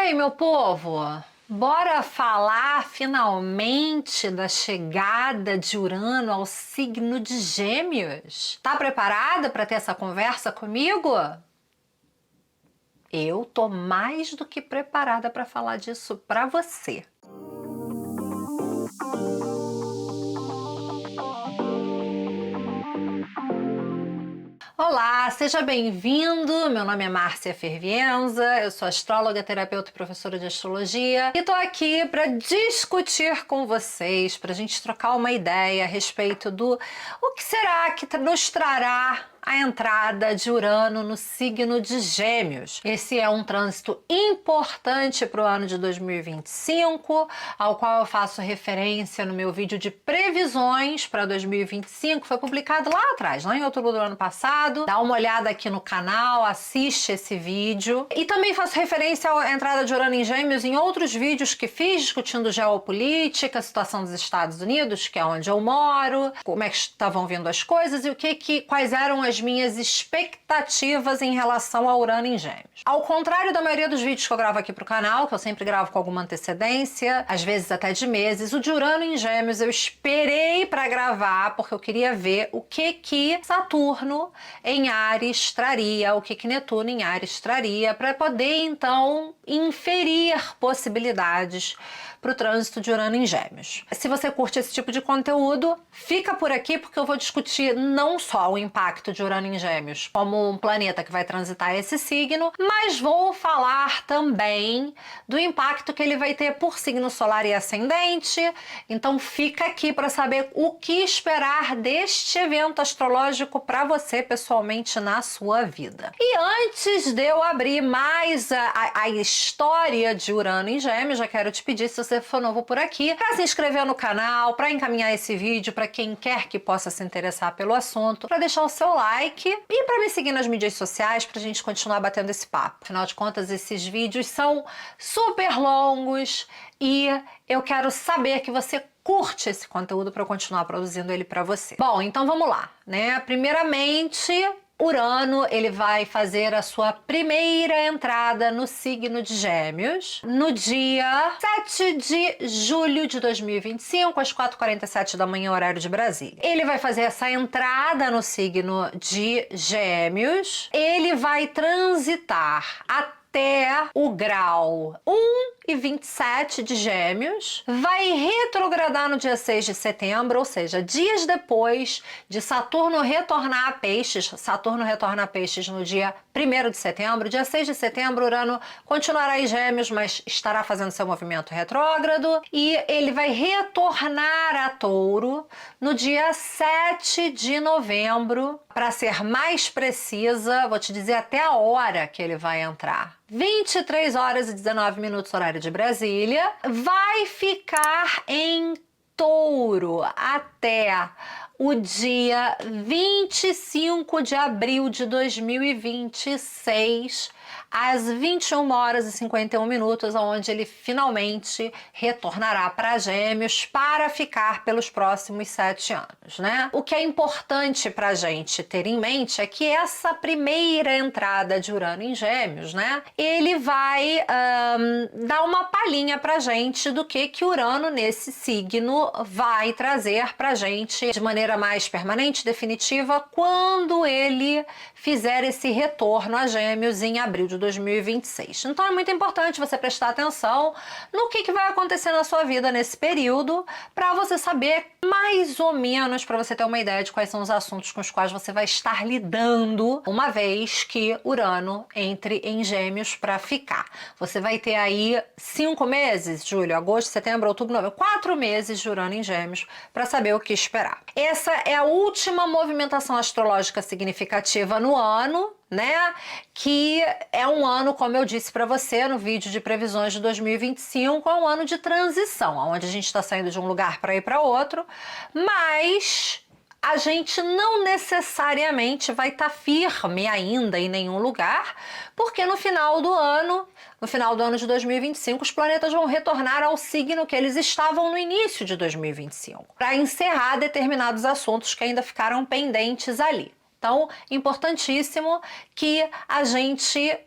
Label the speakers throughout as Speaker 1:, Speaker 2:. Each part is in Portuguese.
Speaker 1: aí, meu povo? Bora falar finalmente da chegada de Urano ao signo de Gêmeos? Tá preparada para ter essa conversa comigo? Eu tô mais do que preparada para falar disso para você. Olá, seja bem-vindo. Meu nome é Márcia Fervienza, eu sou astróloga, terapeuta e professora de astrologia e tô aqui para discutir com vocês, para a gente trocar uma ideia a respeito do o que será que nos trará a entrada de Urano no signo de Gêmeos. Esse é um trânsito importante para o ano de 2025, ao qual eu faço referência no meu vídeo de previsões para 2025, foi publicado lá atrás, lá em outubro do ano passado. Dá uma olhada aqui no canal, assiste esse vídeo. E também faço referência à entrada de Urano em Gêmeos em outros vídeos que fiz, discutindo geopolítica, a situação dos Estados Unidos, que é onde eu moro, como é que estavam vindo as coisas e quais eram as minhas expectativas em relação a Urano em Gêmeos. Ao contrário da maioria dos vídeos que eu gravo aqui pro canal, que eu sempre gravo com alguma antecedência, às vezes até de meses, o de Urano em Gêmeos eu esperei para gravar porque eu queria ver o que Saturno em Áries traria, o que Netuno em Áries traria, para poder então inferir possibilidades para o trânsito de Urano em Gêmeos. Se você curte esse tipo de conteúdo, fica por aqui porque eu vou discutir não só o impacto de Urano em Gêmeos como um planeta que vai transitar esse signo, mas vou falar também do impacto que ele vai ter por signo solar e ascendente. Então fica aqui para saber o que esperar deste evento astrológico para você pessoalmente na sua vida. E antes de eu abrir mais a história de Urano em Gêmeos, já quero te pedir, se você for novo por aqui, para se inscrever no canal, para encaminhar esse vídeo para quem quer que possa se interessar pelo assunto, para deixar o seu like e para me seguir nas mídias sociais para a gente continuar batendo esse papo. Afinal de contas, esses vídeos são super longos e eu quero saber que você curte esse conteúdo para eu continuar produzindo ele para você. Bom, então vamos lá, né? Primeiramente, Urano, ele vai fazer a sua primeira entrada no signo de Gêmeos no dia 7 de julho de 2025, às 4h47 da manhã, horário de Brasília. Ele vai fazer essa entrada no signo de Gêmeos, ele vai transitar até o grau 1,27 de Gêmeos, vai retrogradar no dia 6 de setembro, ou seja, dias depois de Saturno retornar a Peixes. Saturno retorna a Peixes no dia 1º de setembro. Dia 6 de setembro, Urano continuará em Gêmeos, mas estará fazendo seu movimento retrógrado e ele vai retornar a Touro no dia 7 de novembro. Para ser mais precisa, vou te dizer até a hora que ele vai entrar. 23h19, horário de Brasília, vai ficar em Touro até o dia 25 de abril de 2026, às 21h51, onde ele finalmente retornará para Gêmeos para ficar pelos próximos 7 anos, né? O que é importante para a gente ter em mente é que essa primeira entrada de Urano em Gêmeos, né? Ele vai dar uma palhinha para a gente do que Urano nesse signo vai trazer para a gente de maneira mais permanente, definitiva, quando ele fizer esse retorno a Gêmeos em abril de 2026. Então é muito importante você prestar atenção no que vai acontecer na sua vida nesse período, para você saber mais ou menos, para você ter uma ideia de quais são os assuntos com os quais você vai estar lidando uma vez que Urano entre em Gêmeos para ficar. Você vai ter aí 5 meses, julho, agosto, setembro, outubro, novembro, 4 meses de Urano em Gêmeos para saber o que esperar. Essa é a última movimentação astrológica significativa no ano, né? Que é um ano, como eu disse para você no vídeo de previsões de 2025, é um ano de transição, onde a gente está saindo de um lugar para ir para outro, mas a gente não necessariamente vai estar firme ainda em nenhum lugar, porque no final do ano de 2025, os planetas vão retornar ao signo que eles estavam no início de 2025, para encerrar determinados assuntos que ainda ficaram pendentes ali. Então, importantíssimo que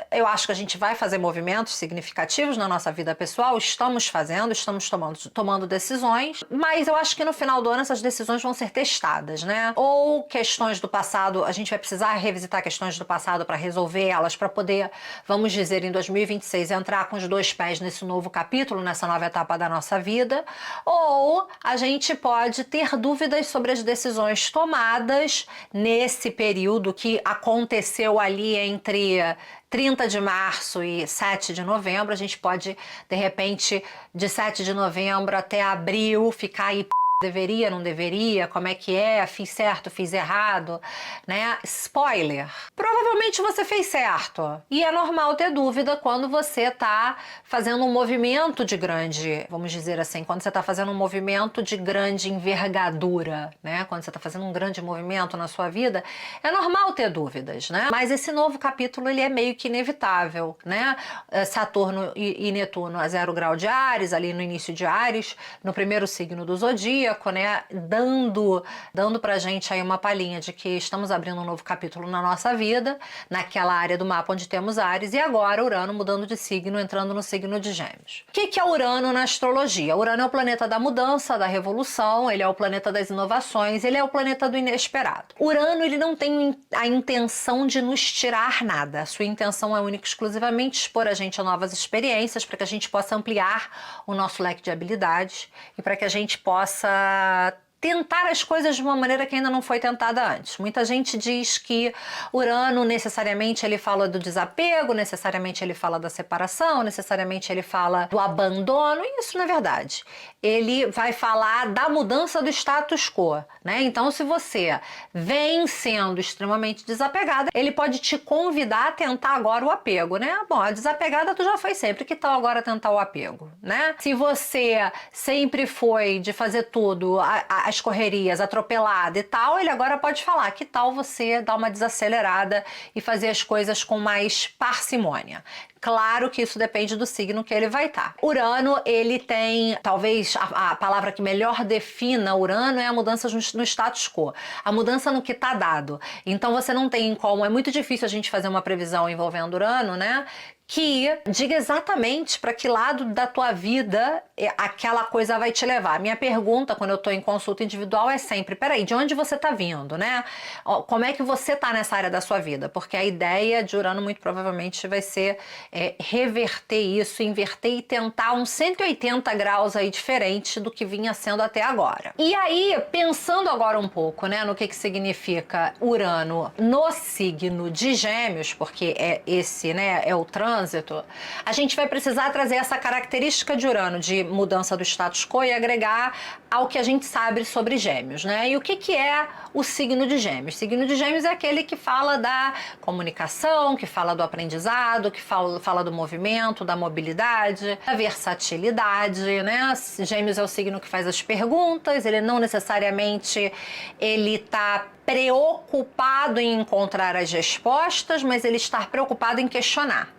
Speaker 1: eu acho que a gente vai fazer movimentos significativos na nossa vida pessoal, estamos fazendo, estamos tomando decisões, mas eu acho que no final do ano essas decisões vão ser testadas, né? Ou questões do passado, a gente vai precisar revisitar questões do passado para resolver elas, para poder, vamos dizer, em 2026 entrar com os dois pés nesse novo capítulo, nessa nova etapa da nossa vida, ou a gente pode ter dúvidas sobre as decisões tomadas nesse período que aconteceu ali entre 30 de março e 7 de novembro. A gente pode, de repente, de 7 de novembro até abril, ficar aí, deveria, não deveria, como é que é, fiz certo, fiz errado, né? Spoiler, provavelmente você fez certo. E é normal ter dúvida quando você tá fazendo um movimento de grande, vamos dizer assim, quando você tá fazendo um movimento de grande envergadura, né? Quando você tá fazendo um grande movimento na sua vida, é normal ter dúvidas, né? Mas esse novo capítulo, ele é meio que inevitável, né? Saturno e Netuno a 0 grau de Áries, ali no início de Áries, no primeiro signo do zodíaco, né, dando pra gente aí uma palhinha de que estamos abrindo um novo capítulo na nossa vida, naquela área do mapa onde temos Áries, e agora Urano mudando de signo, entrando no signo de Gêmeos. O que é Urano na astrologia? Urano é o planeta da mudança, da revolução, ele é o planeta das inovações, ele é o planeta do inesperado. Urano, ele não tem a intenção de nos tirar nada, a sua intenção é única e exclusivamente expor a gente a novas experiências, para que a gente possa ampliar o nosso leque de habilidades e para que a gente possa tentar as coisas de uma maneira que ainda não foi tentada antes. Muita gente diz que Urano necessariamente ele fala do desapego, necessariamente ele fala da separação, necessariamente ele fala do abandono, e isso não é verdade. Ele vai falar da mudança do status quo, né? Então, se você vem sendo extremamente desapegada, ele pode te convidar a tentar agora o apego, né? Bom, a desapegada tu já foi sempre, que tal agora tentar o apego, né? Se você sempre foi de fazer tudo, as correrias, atropelada e tal, ele agora pode falar, que tal você dar uma desacelerada e fazer as coisas com mais parcimônia. Claro que isso depende do signo que ele vai estar. Urano, ele tem, talvez a palavra que melhor defina Urano é a mudança no status quo, a mudança no que está dado. Então você não tem como, é muito difícil a gente fazer uma previsão envolvendo Urano, né? Que diga exatamente para que lado da tua vida aquela coisa vai te levar. A minha pergunta quando eu estou em consulta individual é sempre, peraí, de onde você está vindo, né? Como é que você está nessa área da sua vida? Porque a ideia de Urano muito provavelmente vai ser reverter isso, inverter e tentar uns 180 graus aí diferente do que vinha sendo até agora. E aí, pensando agora um pouco, né, no que significa Urano no signo de Gêmeos, porque esse, né, é o trânsito, a gente vai precisar trazer essa característica de Urano de mudança do status quo e agregar ao que a gente sabe sobre Gêmeos, né? E o que é o signo de Gêmeos? O signo de Gêmeos é aquele que fala da comunicação, que fala do aprendizado, que fala do movimento, da mobilidade, da versatilidade, né? Gêmeos é o signo que faz as perguntas, ele não necessariamente ele tá preocupado em encontrar as respostas, mas ele está preocupado em questionar.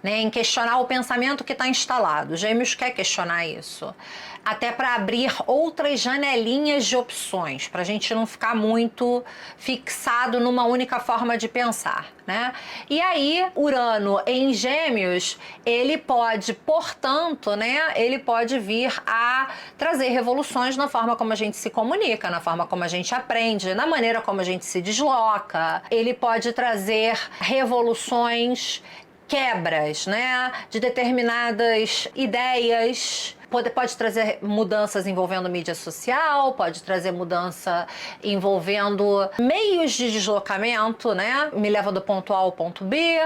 Speaker 1: Né, em questionar o pensamento que está instalado. Gêmeos quer questionar isso. Até para abrir outras janelinhas de opções, para a gente não ficar muito fixado numa única forma de pensar, né? E aí, Urano em Gêmeos, ele pode, portanto, né, ele pode vir a trazer revoluções na forma como a gente se comunica, na forma como a gente aprende, na maneira como a gente se desloca. Ele pode trazer revoluções, quebras, né, de determinadas ideias. Pode trazer mudanças envolvendo mídia social, pode trazer mudança envolvendo meios de deslocamento, né? Me leva do ponto A ao ponto B.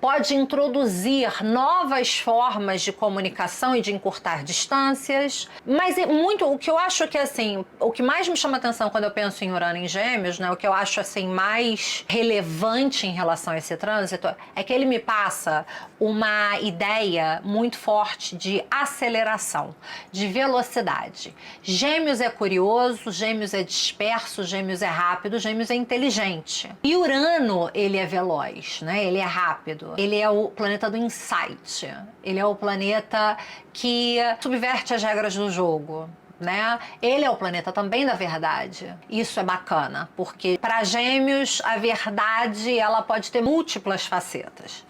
Speaker 1: Pode introduzir novas formas de comunicação e de encurtar distâncias. Mas o que eu acho que, assim, o que mais me chama atenção quando eu penso em Urano em Gêmeos, né? O que eu acho, assim, mais relevante em relação a esse trânsito é que ele me passa uma ideia muito forte de aceleração, de velocidade. Gêmeos é curioso, Gêmeos é disperso, Gêmeos é rápido, Gêmeos é inteligente. E Urano, ele é veloz, né? Ele é rápido. Ele é o planeta do insight. Ele é o planeta que subverte as regras do jogo. né? Ele é o planeta também da verdade. Isso é bacana, porque para Gêmeos a verdade ela pode ter múltiplas facetas.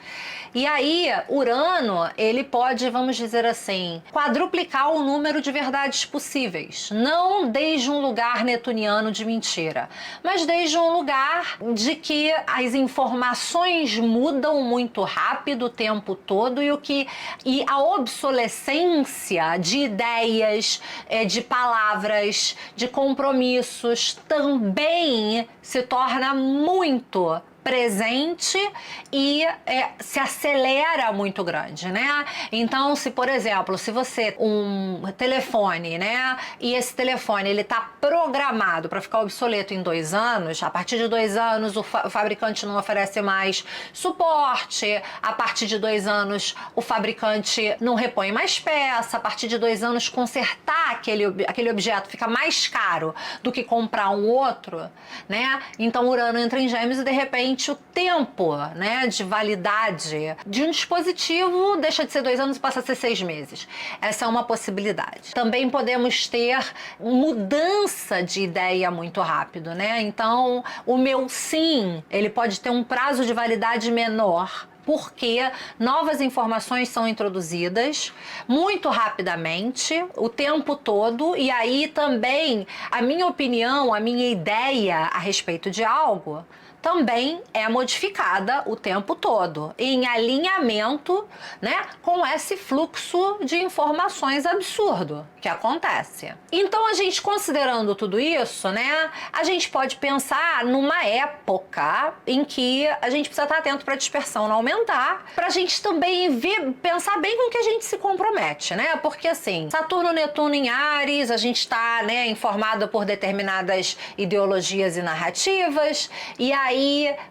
Speaker 1: E aí, Urano, ele pode, vamos dizer assim, quadruplicar o número de verdades possíveis. Não desde um lugar netuniano de mentira, mas desde um lugar de que as informações mudam muito rápido o tempo todo e a obsolescência de ideias, de palavras, de compromissos também se torna muito presente e se acelera muito grande, né? Então, se por exemplo, se você um telefone, né, e esse telefone ele tá programado para ficar obsoleto em 2 anos, a partir de 2 anos o fabricante não oferece mais suporte, a partir de 2 anos o fabricante não repõe mais peça, a partir de 2 anos consertar aquele objeto fica mais caro do que comprar um outro, né? Então Urano entra em Gêmeos e de repente o tempo, né, de validade de um dispositivo deixa de ser 2 anos e passa a ser 6 meses. Essa é uma possibilidade. Também podemos ter mudança de ideia muito rápido, né? Então, o meu sim, ele pode ter um prazo de validade menor, porque novas informações são introduzidas muito rapidamente, o tempo todo, e aí também a minha opinião, a minha ideia a respeito de algo também é modificada o tempo todo, em alinhamento, né, com esse fluxo de informações absurdo que acontece. Então, a gente considerando tudo isso, né, a gente pode pensar numa época em que a gente precisa estar atento para a dispersão não aumentar, para a gente também pensar bem com o que a gente se compromete, né, porque assim, Saturno, Netuno em Áries, a gente está, né, informado por determinadas ideologias e narrativas, e aí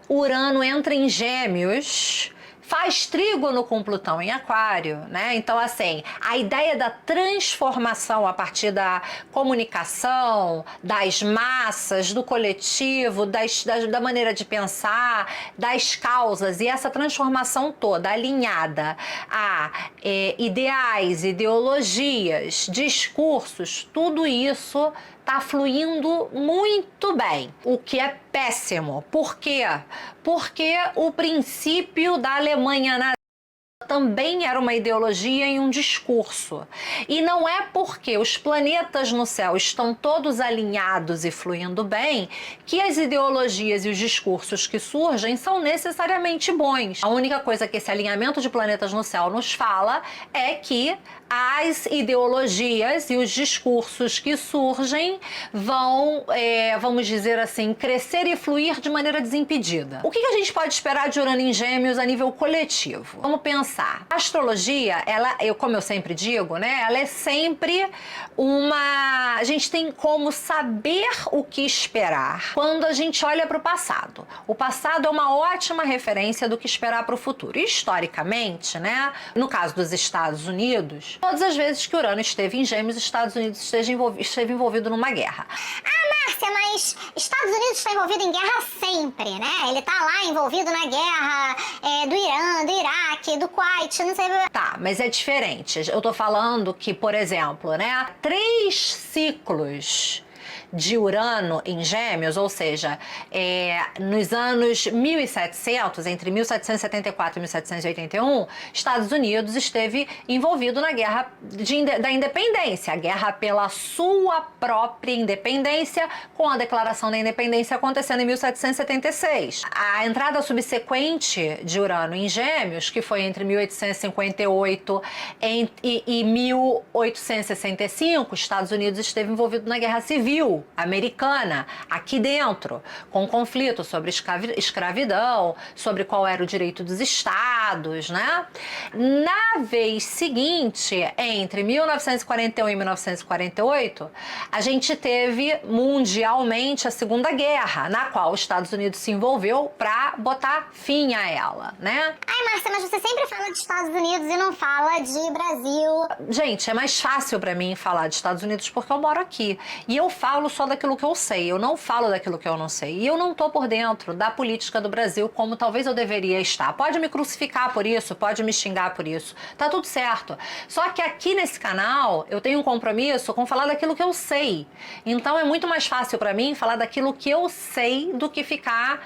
Speaker 1: Urano entra em Gêmeos, faz trígono com Plutão em Aquário, né? Então, assim, a ideia da transformação a partir da comunicação, das massas, do coletivo, da maneira de pensar, das causas, e essa transformação toda alinhada a ideais, ideologias, discursos, tudo isso tá fluindo muito bem, o que é péssimo. Por quê? Porque o princípio da Alemanha nazista também era uma ideologia e um discurso. E não é porque os planetas no céu estão todos alinhados e fluindo bem que as ideologias e os discursos que surgem são necessariamente bons. A única coisa que esse alinhamento de planetas no céu nos fala é que as ideologias e os discursos que surgem vão, vamos dizer assim, crescer e fluir de maneira desimpedida. O que a gente pode esperar de Urano em Gêmeos a nível coletivo? Vamos pensar. A astrologia, como eu sempre digo, né, ela é sempre a gente tem como saber o que esperar quando a gente olha para o passado. O passado é uma ótima referência do que esperar para o futuro. E, historicamente, né, no caso dos Estados Unidos, todas as vezes que Urano esteve em Gêmeos, os Estados Unidos esteve envolvido numa guerra.
Speaker 2: Ah, Márcia, mas Estados Unidos está envolvido em guerra sempre, né? Ele tá lá envolvido na guerra do Irã, do Iraque, do Kuwait, não sei...
Speaker 1: Tá, mas é diferente. Eu tô falando que, por exemplo, né, 3 ciclos de Urano em Gêmeos, ou seja, nos anos 1700, entre 1774 e 1781, Estados Unidos esteve envolvido na guerra da independência, a guerra pela sua própria independência, com a declaração da independência acontecendo em 1776. A entrada subsequente de Urano em Gêmeos, que foi entre 1858 e 1865, Estados Unidos esteve envolvido na Guerra Civil Americana, aqui dentro, com conflito sobre escravidão, sobre qual era o direito dos estados, né? Na vez seguinte, entre 1941 e 1948, a gente teve mundialmente a Segunda Guerra, na qual os Estados Unidos se envolveu para botar fim a ela, né?
Speaker 2: Ai, Márcia, mas você sempre fala de Estados Unidos e não fala de Brasil.
Speaker 1: Gente, é mais fácil para mim falar de Estados Unidos porque eu moro aqui. E eu falo falo só daquilo que eu sei, eu não falo daquilo que eu não sei. E eu não tô por dentro da política do Brasil como talvez eu deveria estar. Pode me crucificar por isso, pode me xingar por isso, tá tudo certo. Só que aqui nesse canal eu tenho um compromisso com falar daquilo que eu sei. Então é muito mais fácil para mim falar daquilo que eu sei do que ficar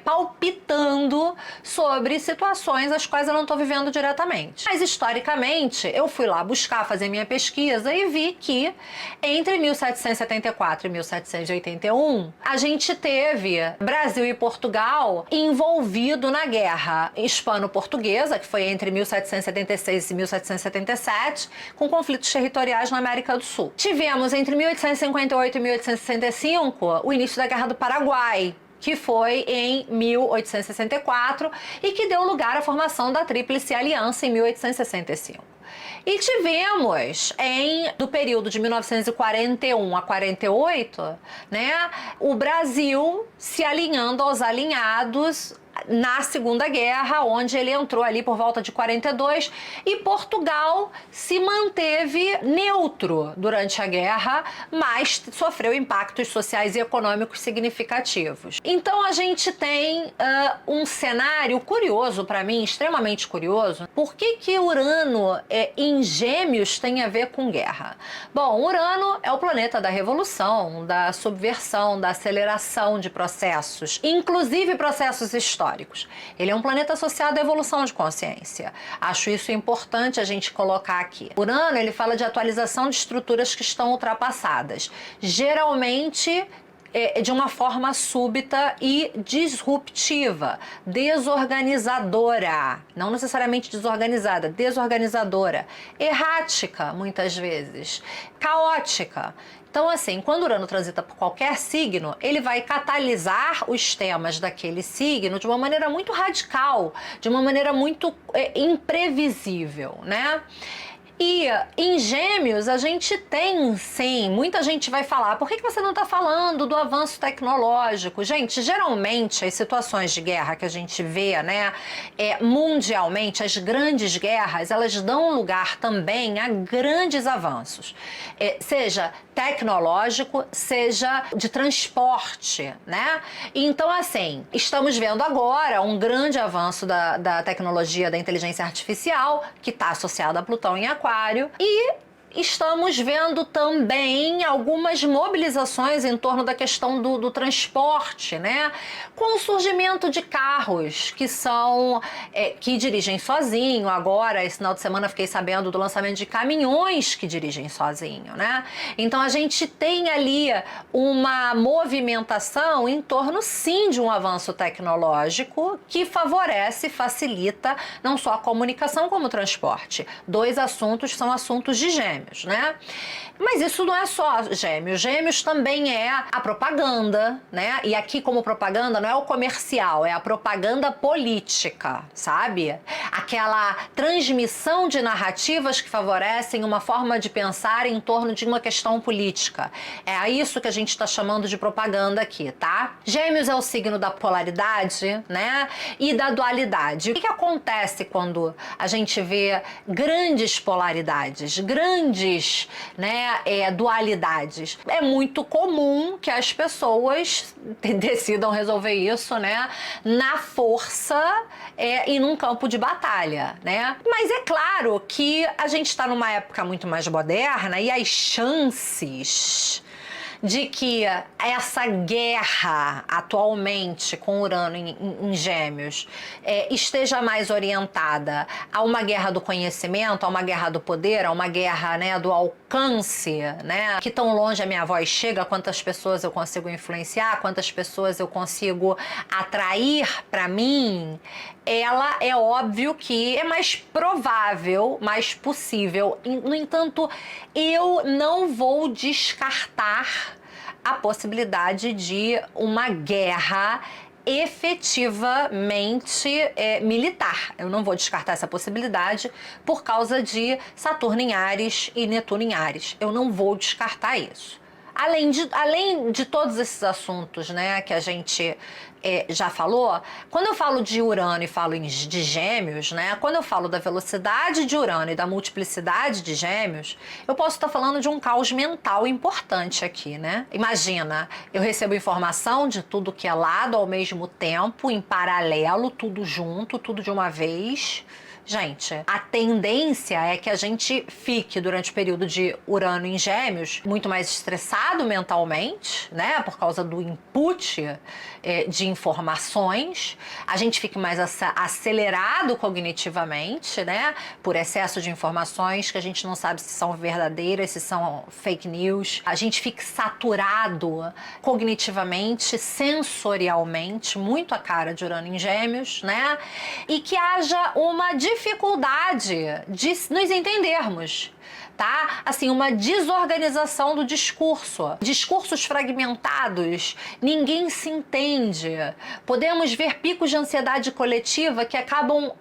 Speaker 1: palpitando sobre situações as quais eu não estou vivendo diretamente. Mas historicamente eu fui lá buscar, fazer minha pesquisa e vi que entre 1774 e 1781 a gente teve Brasil e Portugal envolvido na guerra hispano-portuguesa, que foi entre 1776 e 1777, com conflitos territoriais na América do Sul. Tivemos entre 1858 e 1865 o início da Guerra do Paraguai, que foi em 1864 e que deu lugar à formação da Tríplice Aliança em 1865. E tivemos, do período de 1941 a 48, né, o Brasil se alinhando aos alinhados na Segunda Guerra, onde ele entrou ali por volta de 42, e Portugal se manteve neutro durante a guerra, mas sofreu impactos sociais e econômicos significativos. Então a gente tem um cenário curioso para mim, extremamente curioso. Por que Urano em Gêmeos tem a ver com guerra? Bom, Urano é o planeta da revolução, da subversão, da aceleração de processos, inclusive processos históricos. Ele é um planeta associado à evolução de consciência. Acho isso importante a gente colocar aqui. Urano, ele fala de atualização de estruturas que estão ultrapassadas. Geralmente de uma forma súbita e disruptiva, desorganizadora, não necessariamente desorganizada, desorganizadora, errática muitas vezes, caótica. Então, assim, quando Urano transita por qualquer signo, ele vai catalisar os temas daquele signo de uma maneira muito radical, de uma maneira muito imprevisível, né? E em Gêmeos a gente tem, sim, muita gente vai falar, por que você não está falando do avanço tecnológico? Gente, geralmente as situações de guerra que a gente vê, né, mundialmente, as grandes guerras, elas dão lugar também a grandes avanços, seja tecnológico, seja de transporte, né? Então, assim, estamos vendo agora um grande avanço da tecnologia da inteligência artificial, que está associada a Plutão em Aquário, e estamos vendo também algumas mobilizações em torno da questão do transporte, né? Com o surgimento de carros que dirigem sozinho. Agora, esse final de semana, fiquei sabendo do lançamento de caminhões que dirigem sozinho, né? Então, a gente tem ali uma movimentação em torno, sim, de um avanço tecnológico que favorece e facilita não só a comunicação como o transporte. Dois assuntos são assuntos de Gêmeos, né? Mas isso não é só Gêmeos. Gêmeos também é a propaganda, né? E aqui, como propaganda, não é o comercial, é a propaganda política, sabe? Aquela transmissão de narrativas que favorecem uma forma de pensar em torno de uma questão política. É isso que a gente está chamando de propaganda aqui, tá? Gêmeos é o signo da polaridade, né? E da dualidade. O que acontece quando a gente vê grandes polaridades, grandes, né, dualidades? É muito comum que as pessoas decidam resolver isso, né, na força e num campo de batalha, né? Mas é claro que a gente está numa época muito mais moderna e as chances de que essa guerra atualmente com Urano em Gêmeos esteja mais orientada a uma guerra do conhecimento, a uma guerra do poder, a uma guerra, né, do alcance, né? Que tão longe a minha voz chega, quantas pessoas eu consigo influenciar, quantas pessoas eu consigo atrair para mim. Ela é óbvio que é mais provável, mais possível. No entanto, eu não vou descartar a possibilidade de uma guerra efetivamente militar. Eu não vou descartar essa possibilidade por causa de Saturno em Áries e Netuno em Áries. Eu não vou descartar isso. além de todos esses assuntos, né, que a gente já falou, quando eu falo de Urano e falo de Gêmeos, né, quando eu falo da velocidade de Urano e da multiplicidade de Gêmeos, eu posso estar falando de um caos mental importante aqui, né? Imagina, eu recebo informação de tudo que é lado ao mesmo tempo, em paralelo, tudo junto, tudo de uma vez. Gente, a tendência é que a gente fique, durante o período de Urano em Gêmeos, muito mais estressado mentalmente, né? Por causa do input de informações. A gente fique mais acelerado cognitivamente, né? Por excesso de informações que a gente não sabe se são verdadeiras, se são fake news. A gente fique saturado cognitivamente, sensorialmente, muito a cara de Urano em Gêmeos, né? E que haja uma dificuldade de nos entendermos, tá? Assim, uma desorganização do discurso. Discursos fragmentados, ninguém se entende. Podemos ver picos de ansiedade coletiva que acabam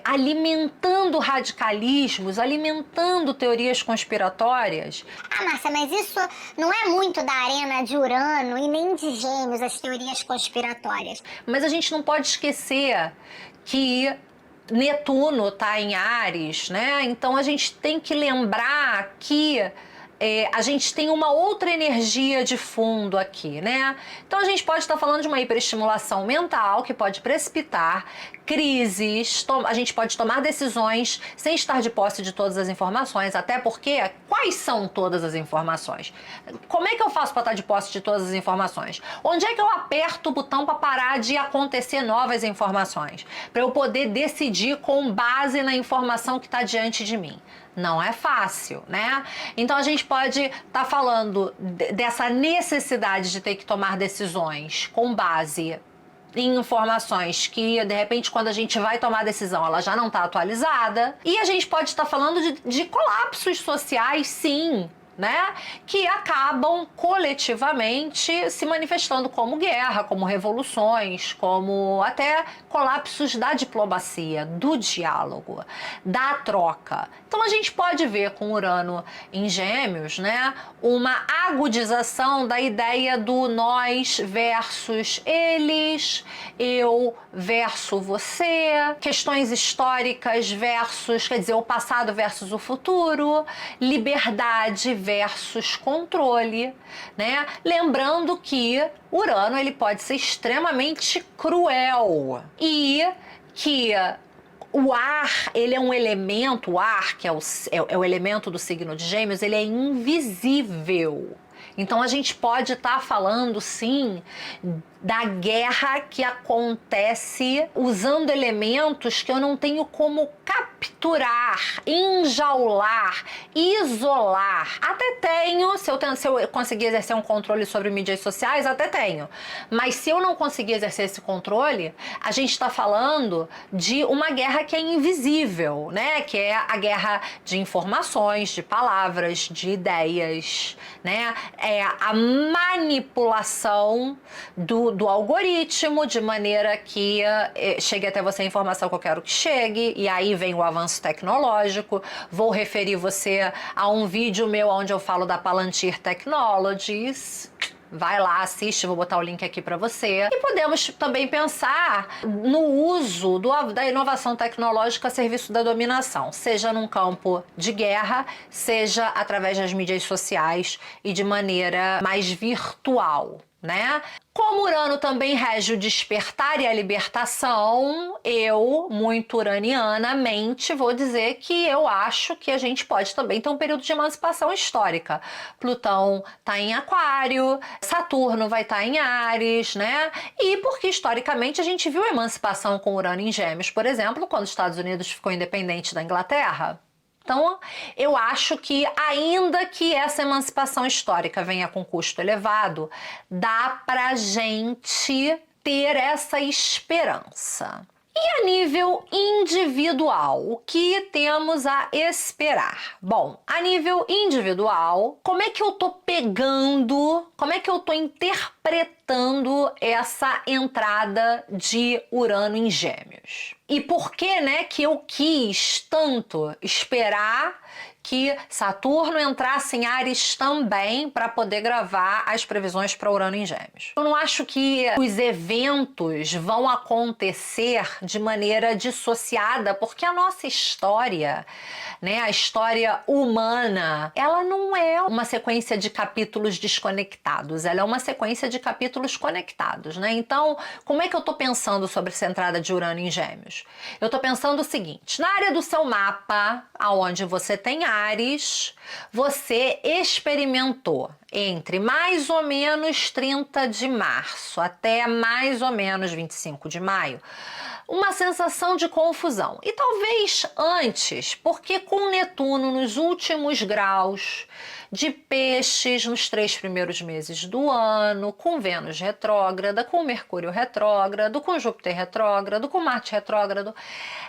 Speaker 1: alimentando radicalismos, alimentando teorias conspiratórias.
Speaker 2: Ah, Márcia, mas isso não é muito da arena de Urano e nem de Gêmeos, as teorias conspiratórias.
Speaker 1: Mas a gente não pode esquecer que Netuno está em Áries, né? Então a gente tem que lembrar que a gente tem uma outra energia de fundo aqui, né? Então a gente pode estar falando de uma hiperestimulação mental que pode precipitar crises, a gente pode tomar decisões sem estar de posse de todas as informações, até porque quais são todas as informações? Como é que eu faço para estar de posse de todas as informações? Onde é que eu aperto o botão para parar de acontecer novas informações? Para eu poder decidir com base na informação que está diante de mim. Não é fácil, né? Então a gente pode estar falando dessa necessidade de ter que tomar decisões com base em informações que, de repente, quando a gente vai tomar a decisão, ela já não está atualizada. E a gente pode estar falando de colapsos sociais, sim, né? Que acabam coletivamente se manifestando como guerra, como revoluções, como até colapsos da diplomacia, do diálogo, da troca. Então a gente pode ver com Urano em Gêmeos, né, uma agudização da ideia do nós versus eles, eu versus você, questões históricas versus, quer dizer, o passado versus o futuro, liberdade versus controle, né? Lembrando que Urano ele pode ser extremamente cruel e que o ar, ele é um elemento, o ar, que é o elemento do signo de Gêmeos, ele é invisível. Então a gente pode estar falando, sim, da guerra que acontece usando elementos que eu não tenho como capturar, enjaular, isolar. Até tenho, se eu conseguir exercer um controle sobre mídias sociais, até tenho. Mas se eu não conseguir exercer esse controle, a gente está falando de uma guerra que é invisível, né? Que é a guerra de informações, de palavras, de ideias, né? É a manipulação do algoritmo, de maneira que chegue até você a informação que eu quero que chegue, e aí vem o avanço tecnológico. Vou referir você a um vídeo meu onde eu falo da Palantir Technologies. Vai lá, assiste, vou botar o link aqui para você. E podemos também pensar no uso da inovação tecnológica a serviço da dominação, seja num campo de guerra, seja através das mídias sociais e de maneira mais virtual, né? Como Urano também rege o despertar e a libertação, eu, muito uranianamente, vou dizer que eu acho que a gente pode também ter um período de emancipação histórica. Plutão está em Aquário, Saturno vai estar em Áries, né? E porque historicamente a gente viu a emancipação com Urano em Gêmeos, por exemplo, quando os Estados Unidos ficou independente da Inglaterra. Então, eu acho que, ainda que essa emancipação histórica venha com custo elevado, dá pra gente ter essa esperança. E a nível individual, o que temos a esperar? Bom, a nível individual, como é que eu tô pegando, como é que eu tô interpretando essa entrada de Urano em Gêmeos? E por que, né, que eu quis tanto esperar que Saturno entrasse em Áries também para poder gravar as previsões para Urano em Gêmeos. Eu não acho que os eventos vão acontecer de maneira dissociada, porque a nossa história, né, a história humana, ela não é uma sequência de capítulos desconectados, ela é uma sequência de capítulos conectados, né? Então, como é que eu tô pensando sobre essa entrada de Urano em Gêmeos? Eu tô pensando o seguinte: na área do seu mapa, aonde você tem Áries, você experimentou entre mais ou menos 30 de março até mais ou menos 25 de maio uma sensação de confusão. E talvez antes, porque com Netuno nos últimos graus de Peixes nos 3 primeiros meses do ano, com Vênus retrógrada, com Mercúrio retrógrado, com Júpiter retrógrado, com Marte retrógrado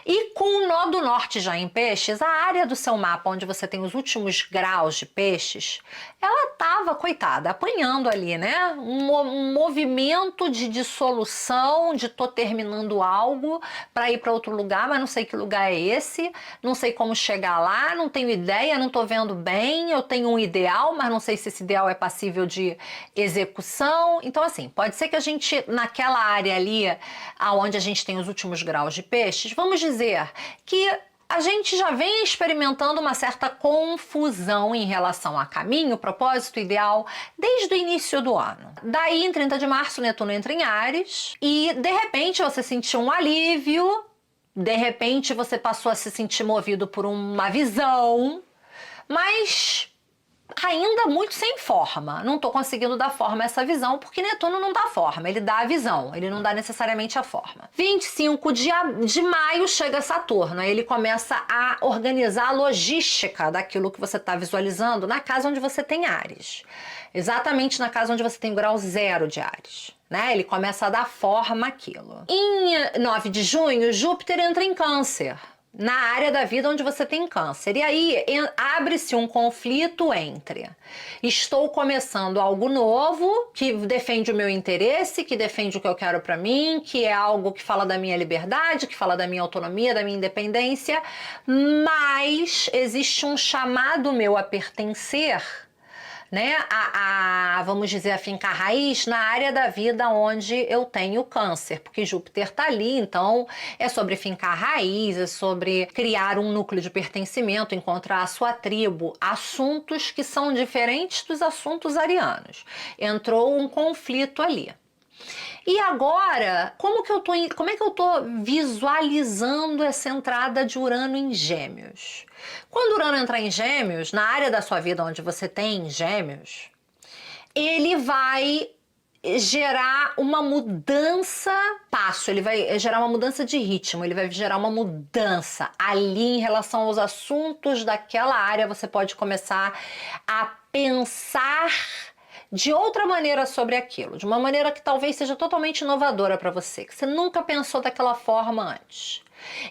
Speaker 1: e com o nó do norte já em Peixes, a área do seu mapa onde você tem os últimos graus de Peixes, ela tava, coitada, apanhando ali, né? Um movimento de dissolução, de tô terminando algo para ir para outro lugar, mas não sei que lugar é esse, não sei como chegar lá, não tenho ideia, não tô vendo bem, eu tenho um ideal, mas não sei se esse ideal é passível de execução. Então, assim, pode ser que a gente, naquela área ali, aonde a gente tem os últimos graus de Peixes, vamos dizer que a gente já vem experimentando uma certa confusão em relação a caminho, propósito, ideal, desde o início do ano. Daí, em 30 de março, Netuno entra em Áries e, de repente, você sentiu um alívio, de repente, você passou a se sentir movido por uma visão, mas ainda muito sem forma. Não tô conseguindo dar forma a essa visão, porque Netuno não dá forma, ele dá a visão, ele não dá necessariamente a forma. 25 de maio chega Saturno, aí ele começa a organizar a logística daquilo que você está visualizando na casa onde você tem Áries. Exatamente na casa onde você tem o grau 0 de Áries. Né? Ele começa a dar forma àquilo. Em 9 de junho, Júpiter entra em Câncer, na área da vida onde você tem Câncer. E aí abre-se um conflito entre estou começando algo novo, que defende o meu interesse, que defende o que eu quero para mim, que é algo que fala da minha liberdade, que fala da minha autonomia, da minha independência, mas existe um chamado meu a pertencer, né, vamos dizer, a fincar raiz na área da vida onde eu tenho Câncer, porque Júpiter tá ali, então é sobre fincar raiz, é sobre criar um núcleo de pertencimento, encontrar a sua tribo, assuntos que são diferentes dos assuntos arianos. Entrou um conflito ali. E agora, como é que eu tô visualizando essa entrada de Urano em Gêmeos? Quando Urano entrar em Gêmeos, na área da sua vida onde você tem Gêmeos, ele vai gerar uma mudança ele vai gerar uma mudança de ritmo, ele vai gerar uma mudança ali em relação aos assuntos daquela área. Você pode começar a pensar de outra maneira sobre aquilo, de uma maneira que talvez seja totalmente inovadora para você, que você nunca pensou daquela forma antes.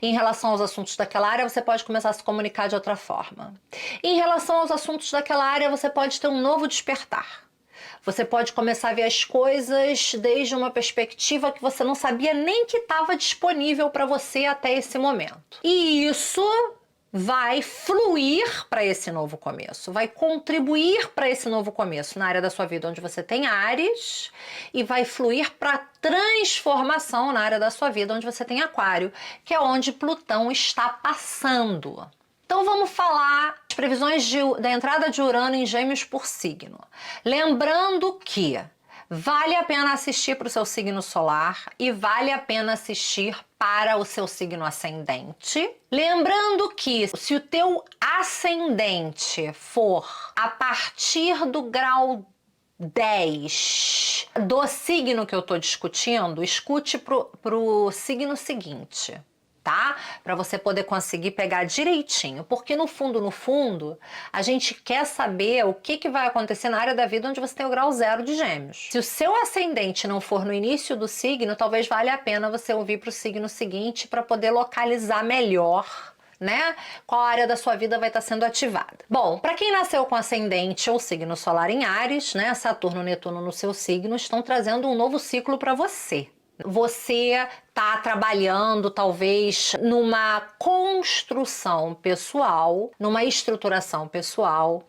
Speaker 1: Em relação aos assuntos daquela área, você pode começar a se comunicar de outra forma. Em relação aos assuntos daquela área, você pode ter um novo despertar. Você pode começar a ver as coisas desde uma perspectiva que você não sabia nem que estava disponível para você até esse momento. E isso vai fluir para esse novo começo, vai contribuir para esse novo começo na área da sua vida onde você tem Áries e vai fluir para transformação na área da sua vida onde você tem Aquário, que é onde Plutão está passando. Então vamos falar das previsões da entrada de Urano em Gêmeos por signo. Lembrando que vale a pena assistir para o seu signo solar e vale a pena assistir para o seu signo ascendente. Lembrando que se o teu ascendente for a partir do grau 10 do signo que eu estou discutindo, escute pro signo seguinte, tá? Para você poder conseguir pegar direitinho, porque no fundo, a gente quer saber o que vai acontecer na área da vida onde você tem o grau 0 de Gêmeos. Se o seu ascendente não for no início do signo, talvez valha a pena você ouvir para o signo seguinte para poder localizar melhor, né, qual área da sua vida vai estar sendo ativada. Bom, para quem nasceu com ascendente ou signo solar em Áries, né, Saturno e Netuno no seu signo estão trazendo um novo ciclo para você. Você está trabalhando talvez numa construção pessoal, numa estruturação pessoal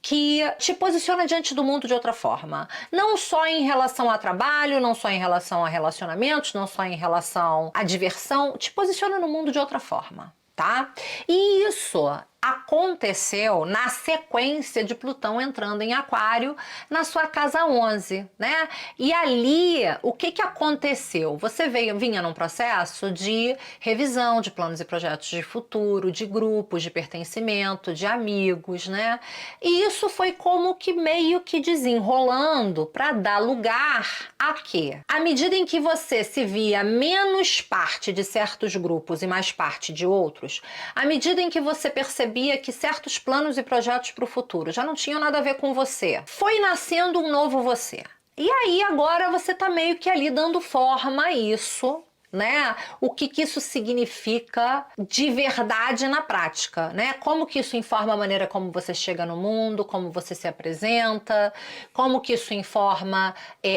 Speaker 1: que te posiciona diante do mundo de outra forma. Não só em relação a trabalho, não só em relação a relacionamentos, não só em relação à diversão, te posiciona no mundo de outra forma, tá? E isso aconteceu na sequência de Plutão entrando em Aquário na sua casa 11, né? E ali, o que aconteceu? Você vinha num processo de revisão de planos e projetos de futuro, de grupos, de pertencimento, de amigos, né? E isso foi como que meio que desenrolando para dar lugar a quê? À medida em que você se via menos parte de certos grupos e mais parte de outros, à medida em que você percebia que certos planos e projetos para o futuro já não tinham nada a ver com você, foi nascendo um novo você. E aí agora você tá meio que ali dando forma a isso, né? O que isso significa de verdade na prática, né? Como que isso informa a maneira como você chega no mundo, como você se apresenta, como que isso informa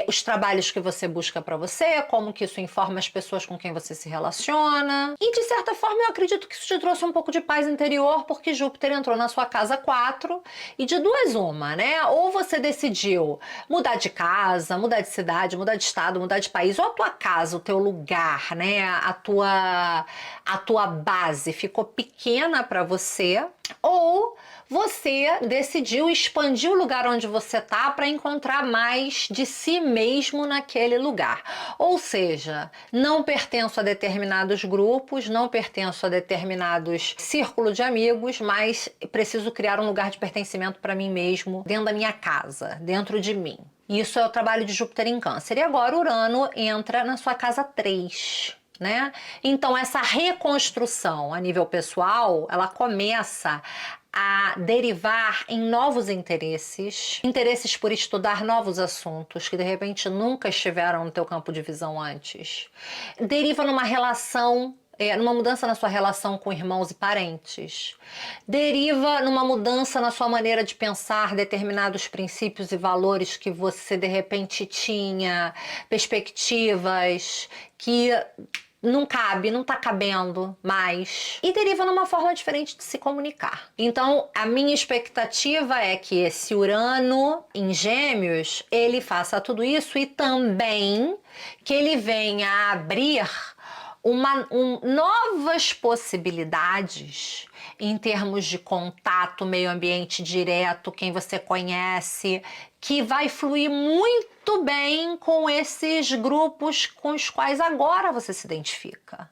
Speaker 1: os trabalhos que você busca para você, como que isso informa as pessoas com quem você se relaciona. E de certa forma eu acredito que isso te trouxe um pouco de paz interior, porque Júpiter entrou na sua casa 4 e de duas uma, né? Ou você decidiu mudar de casa, mudar de cidade, mudar de estado, mudar de país, ou a tua casa, o teu lugar, né? A tua base ficou pequena para você, ou você decidiu expandir o lugar onde você tá para encontrar mais de si mesmo naquele lugar. Ou seja, não pertenço a determinados grupos, não pertenço a determinados círculos de amigos, mas preciso criar um lugar de pertencimento para mim mesmo, dentro da minha casa, dentro de mim. Isso é o trabalho de Júpiter em Câncer. E agora Urano entra na sua casa 3. Né? Então essa reconstrução a nível pessoal, ela começa a derivar em novos interesses por estudar novos assuntos que de repente nunca estiveram no teu campo de visão antes. Deriva numa relação, numa mudança na sua relação com irmãos e parentes. Deriva numa mudança na sua maneira de pensar determinados princípios e valores que você de repente tinha, perspectivas que não cabe, não tá cabendo mais. E deriva numa forma diferente de se comunicar. Então, a minha expectativa é que esse Urano em Gêmeos, ele faça tudo isso e também que ele venha a abrir novas possibilidades em termos de contato, meio ambiente direto, quem você conhece, que vai fluir muito bem com esses grupos com os quais agora você se identifica.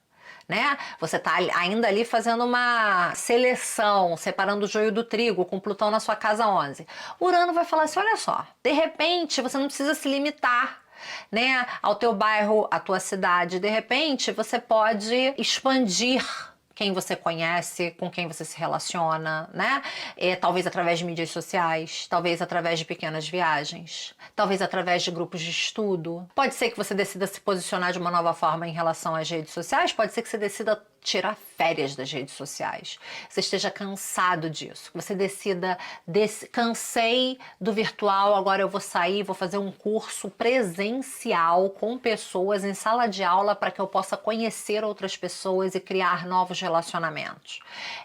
Speaker 1: Né? Você está ainda ali fazendo uma seleção, separando o joio do trigo, com Plutão na sua casa 11. Urano vai falar assim, olha só, de repente você não precisa se limitar, né, ao teu bairro, à tua cidade. De repente você pode expandir quem você conhece, com quem você se relaciona, né? Talvez através de mídias sociais, talvez através de pequenas viagens, talvez através de grupos de estudo. Pode ser que você decida se posicionar de uma nova forma em relação às redes sociais, pode ser que você decida tirar férias das redes sociais. Você esteja cansado disso. Você decida, cansei do virtual, agora eu vou sair, vou fazer um curso presencial com pessoas em sala de aula para que eu possa conhecer outras pessoas e criar novos relacionamentos.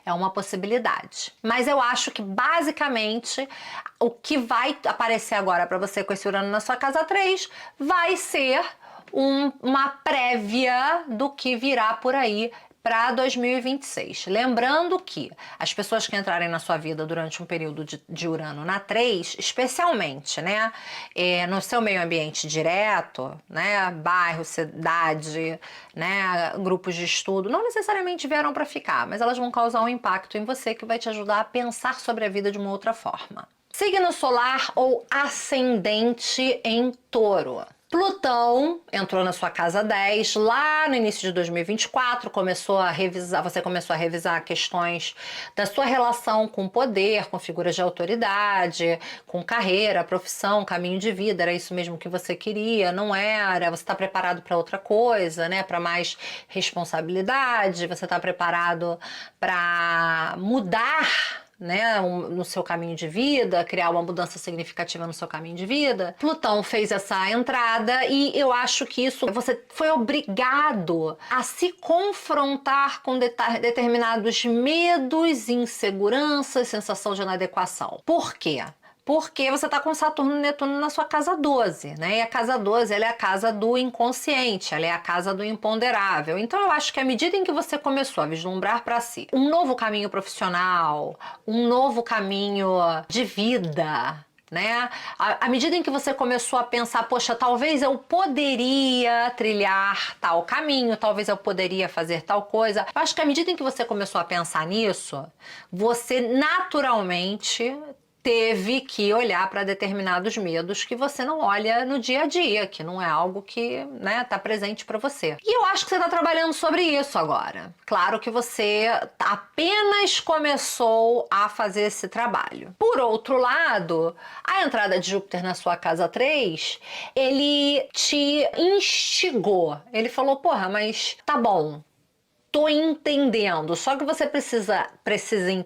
Speaker 1: É uma possibilidade. Mas eu acho que basicamente o que vai aparecer agora para você com esse Urano na sua casa 3 vai ser uma prévia do que virá por aí para 2026. Lembrando que as pessoas que entrarem na sua vida durante um período de Urano na 3, especialmente, né, no seu meio ambiente direto, né, bairro, cidade, né, grupos de estudo, não necessariamente vieram para ficar, mas elas vão causar um impacto em você que vai te ajudar a pensar sobre a vida de uma outra forma. Signo solar ou ascendente em Touro. Plutão entrou na sua casa 10, lá no início de 2024, você começou a revisar questões da sua relação com poder, com figuras de autoridade, com carreira, profissão, caminho de vida, era isso mesmo que você queria, não era? Você está preparado para outra coisa, né? Para mais responsabilidade, você está preparado para mudar né, no seu caminho de vida, criar uma mudança significativa no seu caminho de vida. Plutão fez essa entrada e eu acho que isso, você foi obrigado a se confrontar com determinados medos, inseguranças, sensação de inadequação. Por quê? Porque você está com Saturno e Netuno na sua casa 12, né? E a casa 12, ela é a casa do inconsciente, ela é a casa do imponderável. Então eu acho que à medida em que você começou a vislumbrar para si um novo caminho profissional, um novo caminho de vida, né? À medida em que você começou a pensar, poxa, talvez eu poderia trilhar tal caminho, talvez eu poderia fazer tal coisa. Eu acho que à medida em que você começou a pensar nisso, você naturalmente teve que olhar para determinados medos que você não olha no dia a dia, que não é algo que, né, tá presente para você. E eu acho que você está trabalhando sobre isso agora. Claro que você apenas começou a fazer esse trabalho. Por outro lado, a entrada de Júpiter na sua casa 3, ele te instigou. Ele falou, porra, mas tá bom. Tô entendendo, só que você precisa,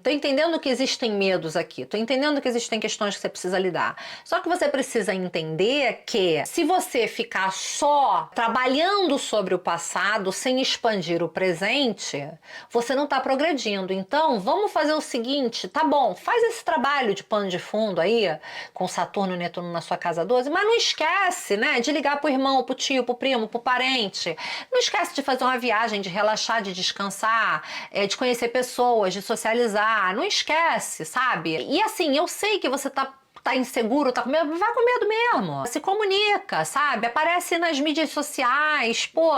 Speaker 1: tô entendendo que existem medos aqui, tô entendendo que existem questões que você precisa lidar. Só que você precisa entender que se você ficar só trabalhando sobre o passado sem expandir o presente, você não tá progredindo. Então, vamos fazer o seguinte, tá bom, faz esse trabalho de pano de fundo aí, com Saturno e Netuno na sua casa 12, mas não esquece, né, de ligar pro irmão, pro tio, pro primo, pro parente. Não esquece de fazer uma viagem, de relaxar, de descansar, de conhecer pessoas, de socializar. Não esquece, sabe? E assim, eu sei que você tá inseguro, tá com medo, vai com medo mesmo. Se comunica, sabe? Aparece nas mídias sociais, pô,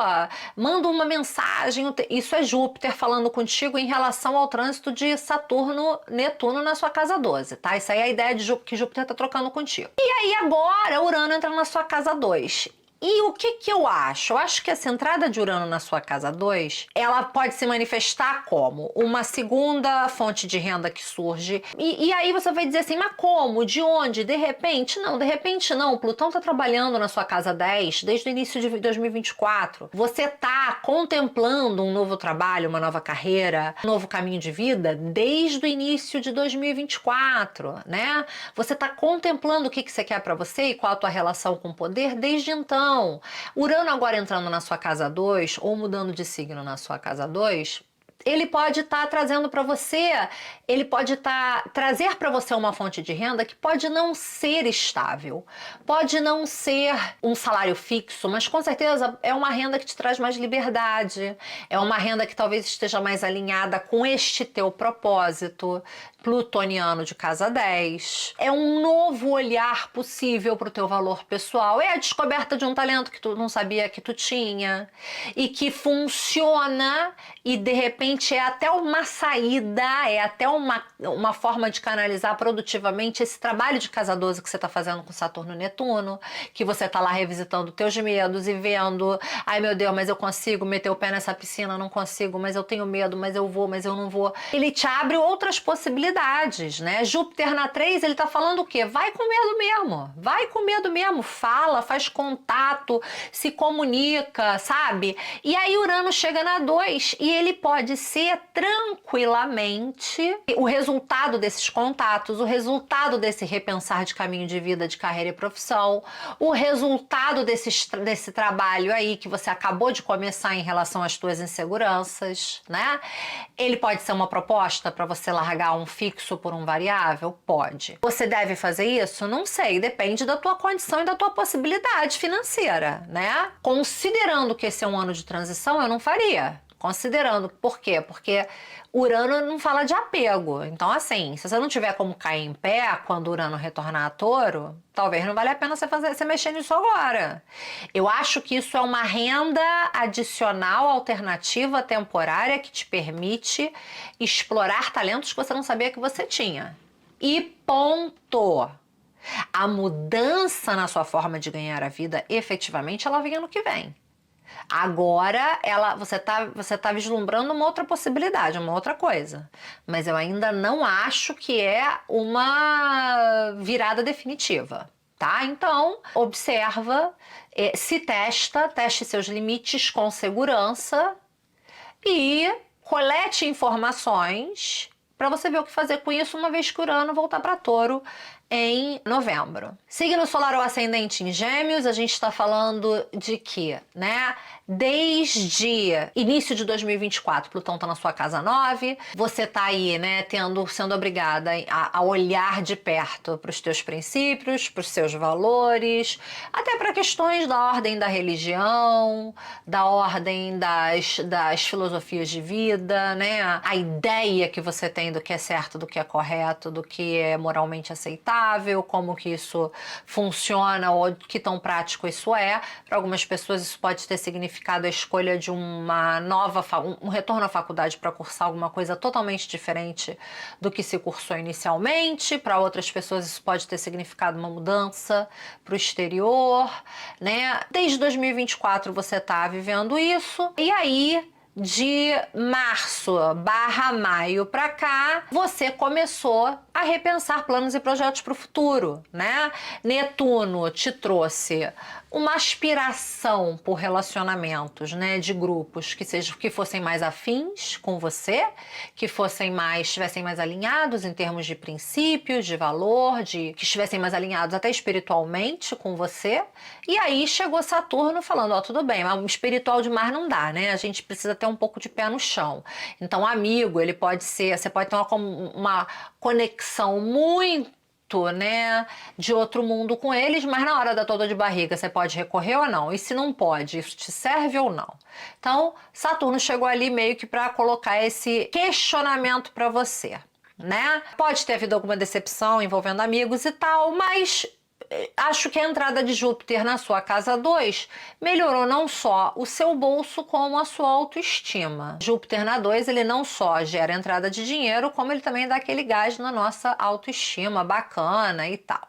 Speaker 1: manda uma mensagem. Isso é Júpiter falando contigo em relação ao trânsito de Saturno, Netuno na sua casa 12, tá? Isso aí é a ideia de que Júpiter tá trocando contigo. E aí agora Urano entra na sua casa 2. E o que eu acho? Eu acho que essa entrada de Urano na sua casa 2, ela pode se manifestar como uma segunda fonte de renda que surge. E aí você vai dizer assim, mas como? De onde? De repente não. O Plutão está trabalhando na sua casa 10 desde o início de 2024. Você está contemplando um novo trabalho, uma nova carreira, um novo caminho de vida desde o início de 2024, né? Você está contemplando o que você quer para você e qual a tua relação com o poder desde então. Urano agora entrando na sua casa 2 ou mudando de signo na sua casa 2, ele pode estar trazendo para você, ele pode trazer para você uma fonte de renda que pode não ser estável, pode não ser um salário fixo, mas com certeza é uma renda que te traz mais liberdade, é uma renda que talvez esteja mais alinhada com este teu propósito plutoniano de casa 10. É um novo olhar possível para o teu valor pessoal, é a descoberta de um talento que tu não sabia que tu tinha e que funciona e de repente é até uma saída, é até uma forma de canalizar produtivamente esse trabalho de casa 12 que você está fazendo com Saturno e Netuno, que você está lá revisitando teus medos e vendo, ai meu Deus, mas eu consigo meter o pé nessa piscina, não consigo, mas eu tenho medo, mas eu vou, mas eu não vou. Ele te abre outras possibilidades, né? Júpiter na 3, ele tá falando o quê? Vai com medo mesmo, fala, faz contato, se comunica, sabe? E aí Urano chega na 2 e ele pode ser tranquilamente o resultado desses contatos, o resultado desse repensar de caminho de vida, de carreira e profissão, o resultado desse trabalho aí que você acabou de começar em relação às tuas inseguranças, né? Ele pode ser uma proposta para você largar um fixo por um variável? Pode. Você deve fazer isso? Não sei, depende da tua condição e da tua possibilidade financeira, né? Considerando que esse é um ano de transição, eu não faria. Considerando, por quê? Porque Urano não fala de apego. Então, assim, se você não tiver como cair em pé quando Urano retornar a Touro, talvez não valha a pena você mexer nisso agora. Eu acho que isso é uma renda adicional, alternativa, temporária, que te permite explorar talentos que você não sabia que você tinha. E ponto. A mudança na sua forma de ganhar a vida, efetivamente, ela vem ano que vem. Agora você tá vislumbrando uma outra possibilidade, uma outra coisa. Mas eu ainda não acho que é uma virada definitiva, tá? Então, observa, teste seus limites com segurança e colete informações para você ver o que fazer com isso uma vez que Urano voltar para Touro em novembro. Signo solar ou ascendente em Gêmeos, a gente está falando de que, né? Desde início de 2024, Plutão está na sua casa 9, você tá aí, né, sendo obrigada a olhar de perto para os teus princípios, para os seus valores, até para questões da ordem da religião, da ordem das filosofias de vida, né? A ideia que você tem do que é certo, do que é correto, do que é moralmente aceitável, como que isso funciona ou que tão prático isso é. Para algumas pessoas isso pode ter significado a escolha de uma um retorno à faculdade para cursar alguma coisa totalmente diferente do que se cursou inicialmente. Para outras pessoas isso pode ter significado uma mudança para o exterior, né? Desde 2024 você está vivendo isso, e aí de março/maio para cá, você começou a repensar planos e projetos para o futuro, né? Netuno te trouxe uma aspiração por relacionamentos, né, de grupos que fossem mais afins com você, que estivessem mais alinhados em termos de princípios, de valor, que estivessem mais alinhados até espiritualmente com você. E aí chegou Saturno falando, ó, tudo bem, mas o espiritual demais não dá, né? A gente precisa ter um pouco de pé no chão. Então, amigo, ele pode ser, você pode ter uma conexão muito, né, de outro mundo com eles, mas na hora da dor de barriga você pode recorrer ou não, e se não pode, isso te serve ou não? Então, Saturno chegou ali meio que para colocar esse questionamento para você, né? Pode ter havido alguma decepção envolvendo amigos e tal, mas acho que a entrada de Júpiter na sua casa 2 melhorou não só o seu bolso, como a sua autoestima. Júpiter na 2, ele não só gera entrada de dinheiro, como ele também dá aquele gás na nossa autoestima bacana e tal.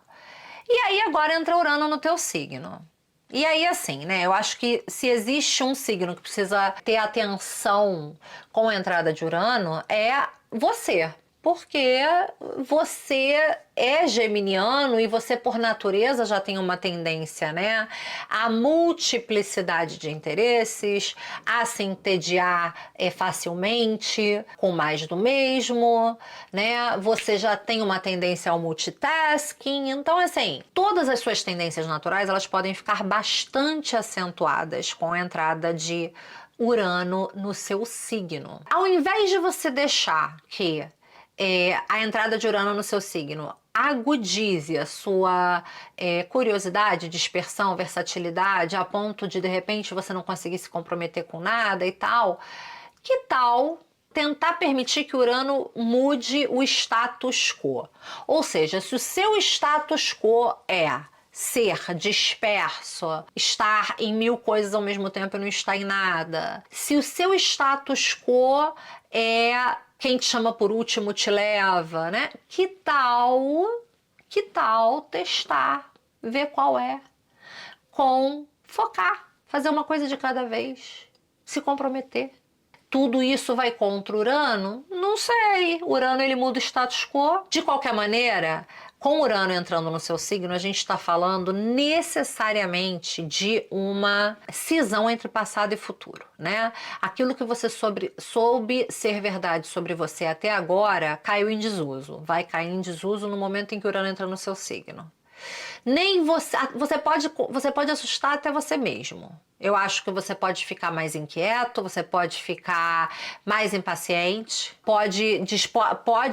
Speaker 1: E aí agora entra Urano no teu signo. E aí, assim, né, eu acho que se existe um signo que precisa ter atenção com a entrada de Urano, é você. Porque você é geminiano e você, por natureza, já tem uma tendência, né, à multiplicidade de interesses, a se entediar facilmente, com mais do mesmo, né? Você já tem uma tendência ao multitasking. Então, assim, todas as suas tendências naturais, elas podem ficar bastante acentuadas com a entrada de Urano no seu signo. Ao invés de você deixar que a entrada de Urano no seu signo agudize a sua curiosidade, dispersão, versatilidade, a ponto de repente você não conseguir se comprometer com nada e tal, que tal tentar permitir que Urano mude o status quo? Ou seja, se o seu status quo é ser disperso, estar em 1000 coisas ao mesmo tempo e não estar em nada, se o seu status quo é quem te chama por último te leva, né? Que tal testar, ver qual é, focar, fazer uma coisa de cada vez, se comprometer. Tudo isso vai contra Urano? Não sei. Urano, ele muda o status quo. De qualquer maneira, com Urano entrando no seu signo, a gente está falando necessariamente de uma cisão entre passado e futuro, né? Aquilo que você soube ser verdade sobre você até agora caiu em desuso. Vai cair em desuso no momento em que Urano entra no seu signo. Nem você pode assustar até você mesmo. Eu acho que você pode ficar mais inquieto, você pode ficar mais impaciente, pode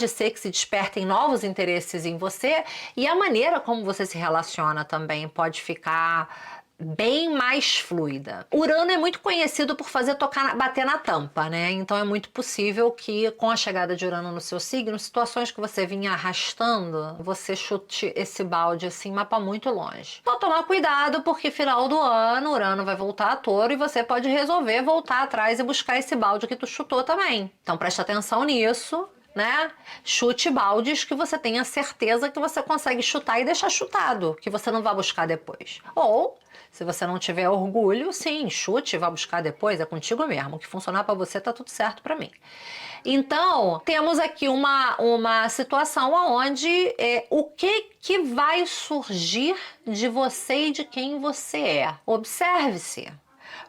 Speaker 1: ser que se despertem novos interesses em você, e a maneira como você se relaciona também pode ficar bem mais fluida. Urano é muito conhecido por bater na tampa, né? Então é muito possível que com a chegada de Urano no seu signo, situações que você vinha arrastando, você chute esse balde assim, mas pra muito longe. Então tomar cuidado, porque final do ano, Urano vai voltar a Touro e você pode resolver voltar atrás e buscar esse balde que tu chutou também. Então presta atenção nisso, né? Chute baldes que você tenha certeza que você consegue chutar e deixar chutado, que você não vai buscar depois. Ou, se você não tiver orgulho, sim, chute, vai buscar depois, é contigo mesmo. O que funcionar para você tá tudo certo para mim. Então, temos aqui uma situação onde o que vai surgir de você e de quem você é. Observe-se,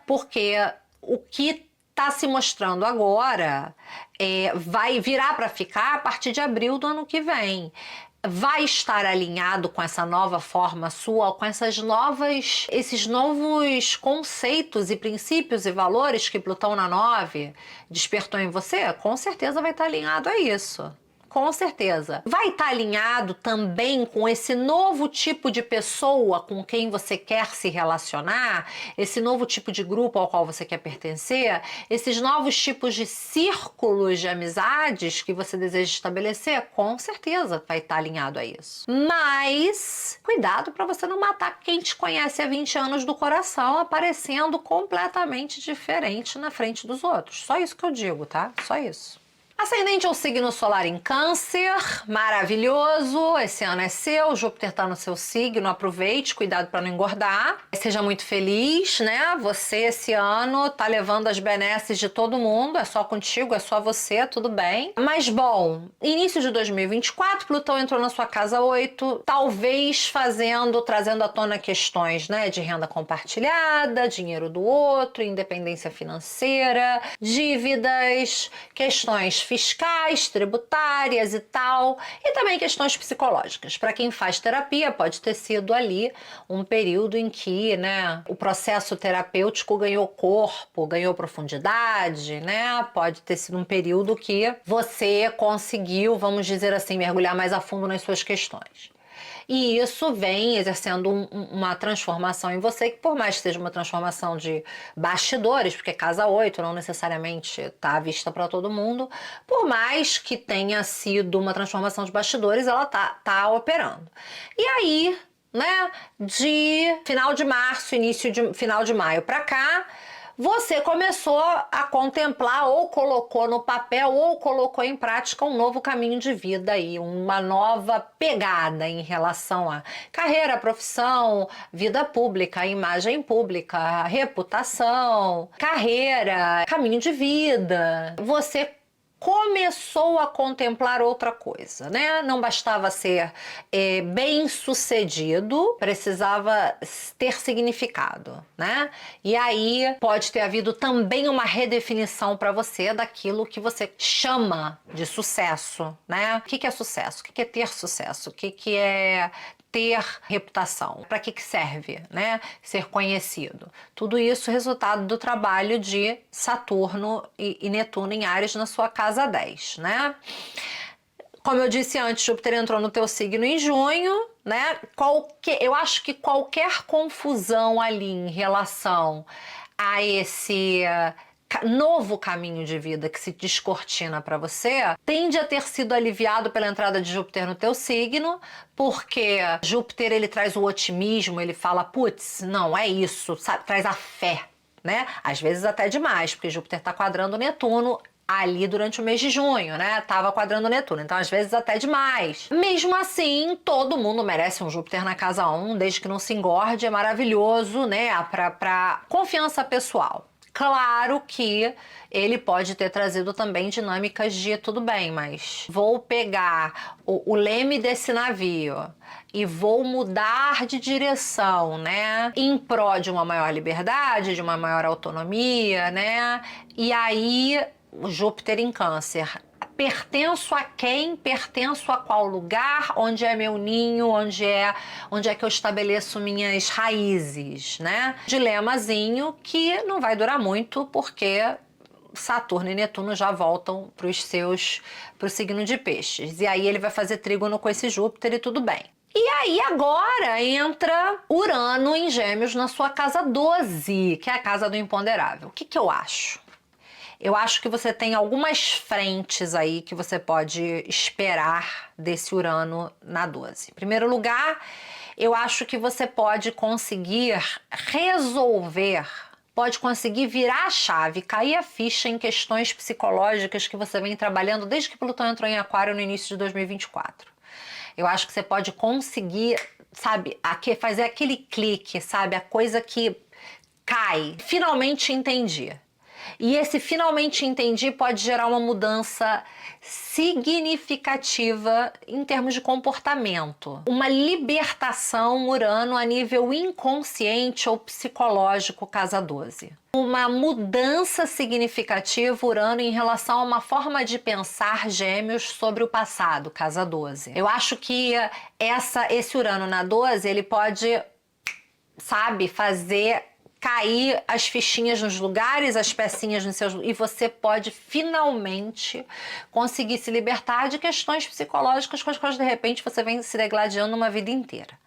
Speaker 1: porque o que está se mostrando agora vai virar para ficar a partir de abril do ano que vem. Vai estar alinhado com essa nova forma sua, com esses novos conceitos e princípios e valores que Plutão na 9 despertou em você? Com certeza vai estar alinhado a isso. Com certeza. Vai estar alinhado também com esse novo tipo de pessoa com quem você quer se relacionar, esse novo tipo de grupo ao qual você quer pertencer, esses novos tipos de círculos de amizades que você deseja estabelecer, com certeza vai estar alinhado a isso. Mas cuidado para você não matar quem te conhece há 20 anos do coração, aparecendo completamente diferente na frente dos outros. Só isso que eu digo, tá? Só isso. Ascendente ou signo solar em Câncer, maravilhoso, esse ano é seu, Júpiter está no seu signo, aproveite, cuidado para não engordar, seja muito feliz, né? Você esse ano tá levando as benesses de todo mundo, é só contigo, é só você, tudo bem. Mas bom, início de 2024, Plutão entrou na sua casa 8, talvez trazendo à tona questões, né, de renda compartilhada, dinheiro do outro, independência financeira, dívidas, questões fiscais, tributárias e tal, e também questões psicológicas. Para quem faz terapia, pode ter sido ali um período em que, né, o processo terapêutico ganhou corpo, ganhou profundidade, né? Pode ter sido um período que você conseguiu, vamos dizer assim, mergulhar mais a fundo nas suas questões. E isso vem exercendo uma transformação em você, que por mais que seja uma transformação de bastidores, porque casa 8 não necessariamente está à vista para todo mundo, por mais que tenha sido uma transformação de bastidores, ela tá operando. E aí, né, de final de março, final de maio para cá, você começou a contemplar ou colocou no papel ou colocou em prática um novo caminho de vida aí, uma nova pegada em relação a carreira, profissão, vida pública, imagem pública, reputação, carreira, caminho de vida. Você começou a contemplar outra coisa, né? Não bastava ser bem-sucedido, precisava ter significado, né? E aí pode ter havido também uma redefinição para você daquilo que você chama de sucesso, né? O que é sucesso? O que é ter sucesso? O que é ter reputação? Para que serve, né? Ser conhecido. Tudo isso resultado do trabalho de Saturno e Netuno em Áries na sua casa 10, né? Como eu disse antes, Júpiter entrou no teu signo em junho, né? Eu acho que qualquer confusão ali em relação a esse novo caminho de vida que se descortina para você tende a ter sido aliviado pela entrada de Júpiter no teu signo, porque Júpiter ele traz o otimismo, ele fala, putz, não, é isso, sabe? Traz a fé, né? Às vezes até demais, porque Júpiter tá quadrando Netuno ali durante o mês de junho, né? Tava quadrando Netuno, então às vezes até demais. Mesmo assim, todo mundo merece um Júpiter na casa 1, desde que não se engorde, é maravilhoso, né? Pra confiança pessoal. Claro que ele pode ter trazido também dinâmicas de tudo bem, mas vou pegar o leme desse navio e vou mudar de direção, né? Em prol de uma maior liberdade, de uma maior autonomia, né? E aí, o Júpiter em Câncer. Pertenço a quem? Pertenço a qual lugar? Onde é meu ninho? Onde é que eu estabeleço minhas raízes, né? Dilemazinho que não vai durar muito, porque Saturno e Netuno já voltam para o signo de Peixes. E aí ele vai fazer trígono com esse Júpiter e tudo bem. E aí agora entra Urano em Gêmeos na sua casa 12, que é a casa do imponderável. O que eu acho? Eu acho que você tem algumas frentes aí que você pode esperar desse Urano na 12. Em primeiro lugar, eu acho que você pode conseguir resolver, pode conseguir virar a chave, cair a ficha em questões psicológicas que você vem trabalhando desde que Plutão entrou em Aquário no início de 2024. Eu acho que você pode conseguir, sabe, fazer aquele clique, sabe, a coisa que cai. Finalmente entendi. E esse finalmente entendi pode gerar uma mudança significativa em termos de comportamento. Uma libertação Urano a nível inconsciente ou psicológico, casa 12. Uma mudança significativa Urano em relação a uma forma de pensar Gêmeos sobre o passado, casa 12. Eu acho que esse Urano na 12, ele pode, sabe, fazer cair as fichinhas nos lugares, as pecinhas nos seus... E você pode finalmente conseguir se libertar de questões psicológicas com as quais, de repente, você vem se degladiando uma vida inteira.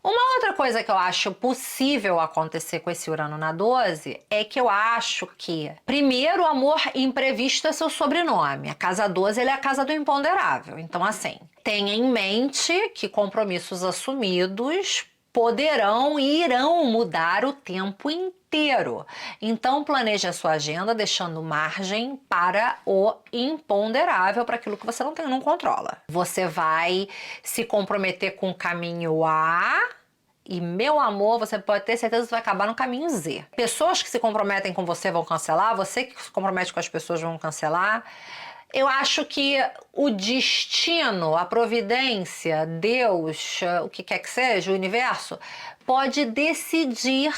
Speaker 1: Uma outra coisa que eu acho possível acontecer com esse Urano na 12 é que eu acho que, primeiro, o amor imprevisto é seu sobrenome. A casa 12 é a casa do imponderável. Então, assim, tenha em mente que compromissos assumidos poderão e irão mudar o tempo inteiro. Então, planeje a sua agenda deixando margem para o imponderável, para aquilo que você não controla. Você vai se comprometer com o caminho A e, meu amor, você pode ter certeza que vai acabar no caminho Z. Pessoas que se comprometem com você vão cancelar, você que se compromete com as pessoas vão cancelar. Eu acho que o destino, a providência, Deus, o que quer que seja, o universo, pode decidir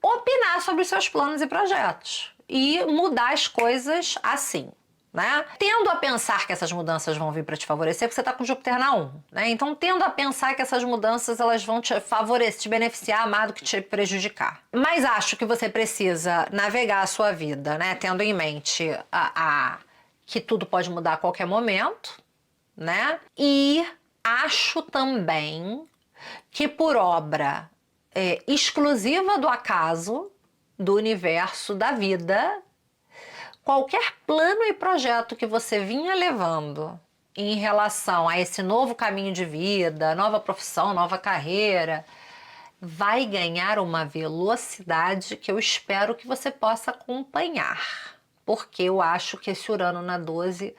Speaker 1: opinar sobre os seus planos e projetos e mudar as coisas assim, né? Tendo a pensar que essas mudanças vão vir para te favorecer, porque você está com Júpiter na 1, né? Então, tendo a pensar que essas mudanças elas vão te favorecer, te beneficiar mais do que te prejudicar. Mas acho que você precisa navegar a sua vida, né? Tendo em mente que tudo pode mudar a qualquer momento, né? E acho também que por obra exclusiva do acaso, do universo, da vida, qualquer plano e projeto que você vinha levando em relação a esse novo caminho de vida, nova profissão, nova carreira, vai ganhar uma velocidade que eu espero que você possa acompanhar. Porque eu acho que esse Urano na 12,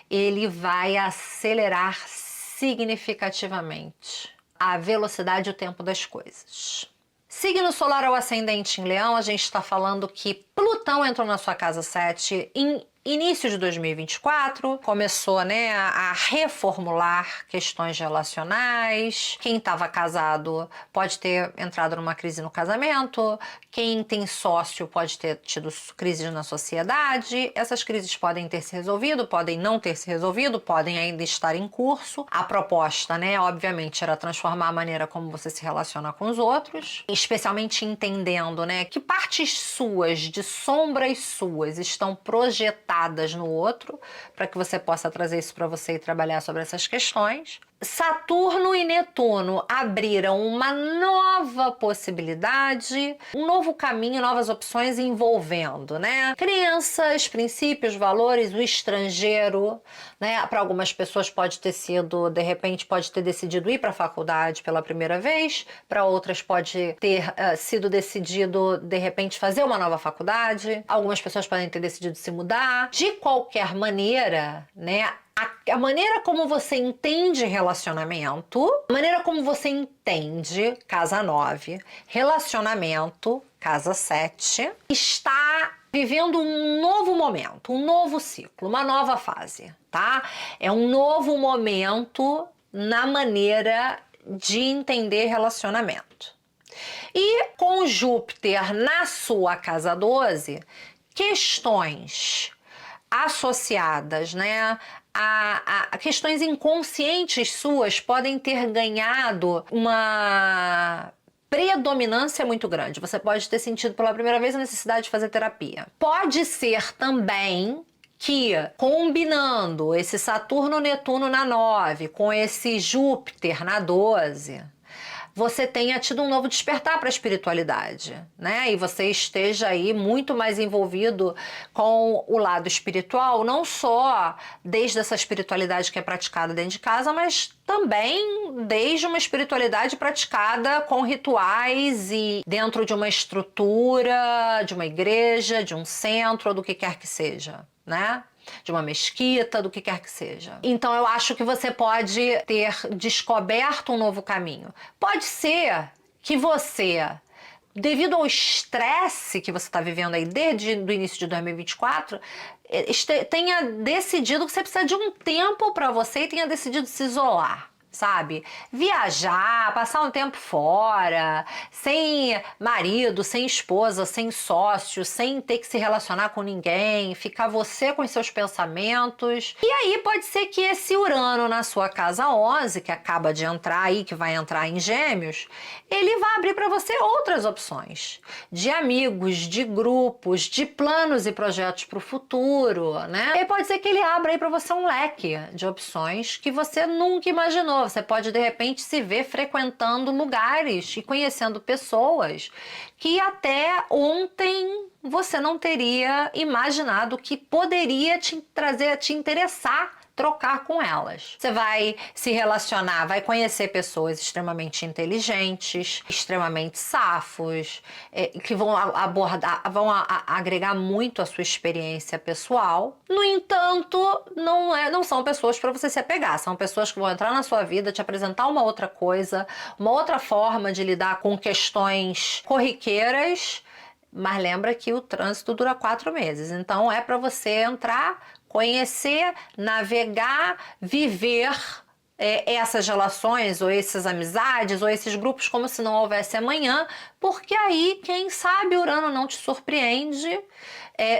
Speaker 1: ele vai acelerar significativamente a velocidade e o tempo das coisas. Signo solar ao ascendente em Leão, a gente está falando que Plutão entrou na sua casa 7 em início de 2024, começou, né, a reformular questões relacionais. Quem estava casado pode ter entrado numa crise no casamento, quem tem sócio pode ter tido crises na sociedade. Essas crises podem ter se resolvido, podem não ter se resolvido, podem ainda estar em curso. A proposta, né, obviamente, era transformar a maneira como você se relaciona com os outros, especialmente entendendo, né, que partes suas, de sombras suas, estão projetadas no outro, para que você possa trazer isso para você e trabalhar sobre essas questões. Saturno e Netuno abriram uma nova possibilidade, um novo caminho, novas opções envolvendo, né? Crenças, princípios, valores, o estrangeiro, né? Para algumas pessoas pode ter sido, de repente, pode ter decidido ir para a faculdade pela primeira vez, para outras pode ter sido decidido, de repente, fazer uma nova faculdade, algumas pessoas podem ter decidido se mudar. De qualquer maneira, né? A maneira como você entende relacionamento, a maneira como você entende, casa 9, relacionamento, casa 7, está vivendo um novo momento, um novo ciclo, uma nova fase, tá? É um novo momento na maneira de entender relacionamento. E com Júpiter na sua casa 12, questões associadas, né, a questões inconscientes suas podem ter ganhado uma predominância muito grande. Você pode ter sentido pela primeira vez a necessidade de fazer terapia. Pode ser também que, combinando esse Saturno-Netuno na 9 com esse Júpiter na 12, você tenha tido um novo despertar para a espiritualidade, né? E você esteja aí muito mais envolvido com o lado espiritual, não só desde essa espiritualidade que é praticada dentro de casa, mas também desde uma espiritualidade praticada com rituais e dentro de uma estrutura, de uma igreja, de um centro, ou do que quer que seja, né? De uma mesquita, do que quer que seja. Então eu acho que você pode ter descoberto um novo caminho. Pode ser que você devido ao estresse que você está vivendo aí desde o início de 2024, tenha decidido que você precisa de um tempo para você e tenha decidido se isolar. Sabe? Viajar, passar um tempo fora, sem marido, sem esposa, sem sócio, sem ter que se relacionar com ninguém, ficar você com os seus pensamentos. E aí pode ser que esse Urano na sua casa 11, que acaba de entrar aí, que vai entrar em Gêmeos, ele vai abrir para você outras opções de amigos, de grupos, de planos e projetos para o futuro, né? E pode ser que ele abra aí para você um leque de opções que você nunca imaginou. Você pode, de repente, se ver frequentando lugares e conhecendo pessoas que até ontem você não teria imaginado que poderia te interessar trocar com elas. Você vai se relacionar, vai conhecer pessoas extremamente inteligentes, extremamente safos, que vão agregar muito a sua experiência pessoal. No entanto, não são pessoas para você se apegar, são pessoas que vão entrar na sua vida, te apresentar uma outra coisa, uma outra forma de lidar com questões corriqueiras, mas lembra que o trânsito dura 4 meses, então é para você entrar, conhecer, navegar, viver essas relações, ou essas amizades, ou esses grupos como se não houvesse amanhã, porque aí, quem sabe, Urano não te surpreende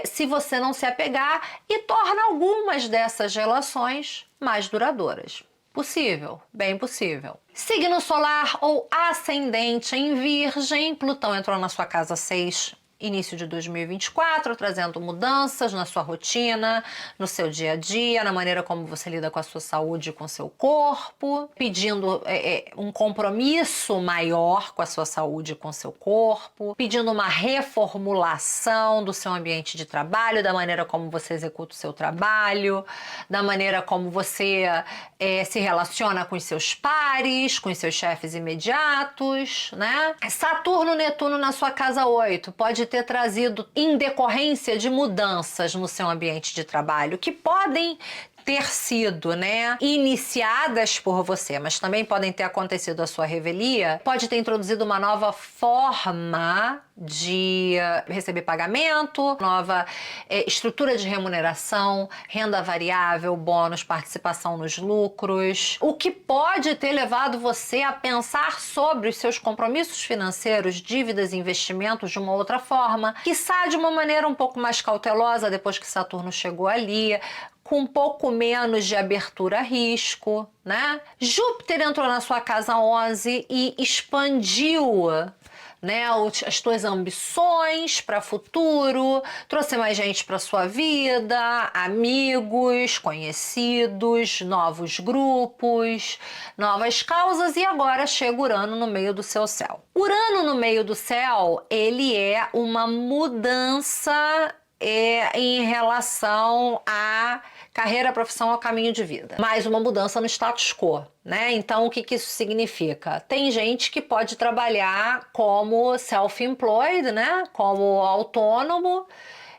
Speaker 1: se você não se apegar e torna algumas dessas relações mais duradouras. Possível, bem possível. Signo solar ou ascendente em Virgem, Plutão entrou na sua casa 6, início de 2024, trazendo mudanças na sua rotina, no seu dia a dia, na maneira como você lida com a sua saúde e com o seu corpo, pedindo um compromisso maior com a sua saúde e com o seu corpo, pedindo uma reformulação do seu ambiente de trabalho, da maneira como você executa o seu trabalho, da maneira como você se relaciona com os seus pares, com os seus chefes imediatos, né? Saturno, Netuno na sua casa 8 pode ter trazido em decorrência de mudanças no seu ambiente de trabalho que podem ter sido, né, iniciadas por você, mas também podem ter acontecido a sua revelia, pode ter introduzido uma nova forma de receber pagamento, nova estrutura de remuneração, renda variável, bônus, participação nos lucros, o que pode ter levado você a pensar sobre os seus compromissos financeiros, dívidas e investimentos de uma outra forma, quiçá de uma maneira um pouco mais cautelosa depois que Saturno chegou ali, com um pouco menos de abertura a risco, né? Júpiter entrou na sua casa 11 e expandiu, né, as tuas ambições para futuro, trouxe mais gente para sua vida, amigos, conhecidos, novos grupos, novas causas, e agora chega Urano no meio do seu céu. Urano no meio do céu, ele é uma mudança em relação à carreira, profissão ou caminho de vida. Mais uma mudança no status quo, né? Então, o que isso significa? Tem gente que pode trabalhar como self-employed, né? Como autônomo,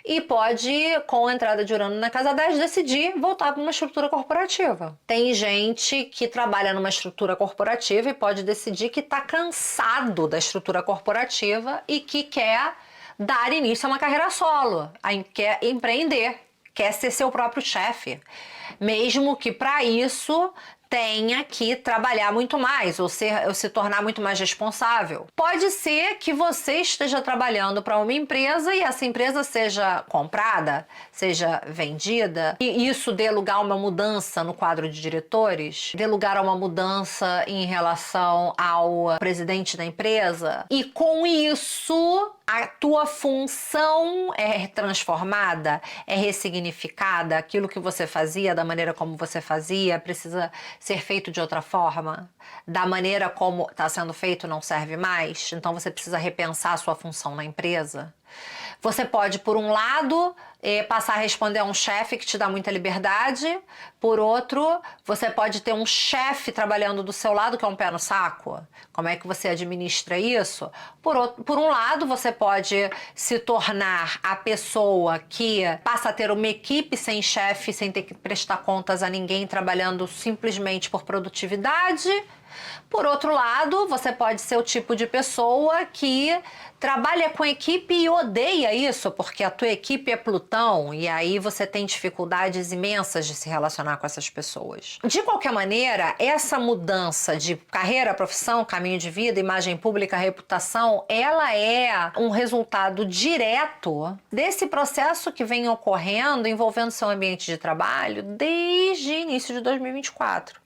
Speaker 1: e pode, com a entrada de Urano na casa 10, decidir voltar para uma estrutura corporativa. Tem gente que trabalha numa estrutura corporativa e pode decidir que está cansado da estrutura corporativa e que quer dar início a uma carreira solo, quer empreender, quer ser seu próprio chefe, mesmo que para isso tenha que trabalhar muito mais ou se tornar muito mais responsável. Pode ser que você esteja trabalhando para uma empresa e essa empresa seja comprada, seja vendida, e isso dê lugar a uma mudança no quadro de diretores, dê lugar a uma mudança em relação ao presidente da empresa, e com isso a tua função é transformada, é ressignificada, aquilo que você fazia, da maneira como você fazia, precisa ser feito de outra forma, da maneira como está sendo feito não serve mais, então você precisa repensar a sua função na empresa. Você pode, por um lado, passar a responder a um chefe que te dá muita liberdade, por outro, você pode ter um chefe trabalhando do seu lado que é um pé no saco. Como é que você administra isso? Por um lado, você pode se tornar a pessoa que passa a ter uma equipe sem chefe, sem ter que prestar contas a ninguém, trabalhando simplesmente por produtividade. Por outro lado, você pode ser o tipo de pessoa que trabalha com equipe e odeia isso, porque a tua equipe é Plutão e aí você tem dificuldades imensas de se relacionar com essas pessoas. De qualquer maneira, essa mudança de carreira, profissão, caminho de vida, imagem pública, reputação, ela é um resultado direto desse processo que vem ocorrendo envolvendo seu ambiente de trabalho desde o início de 2024.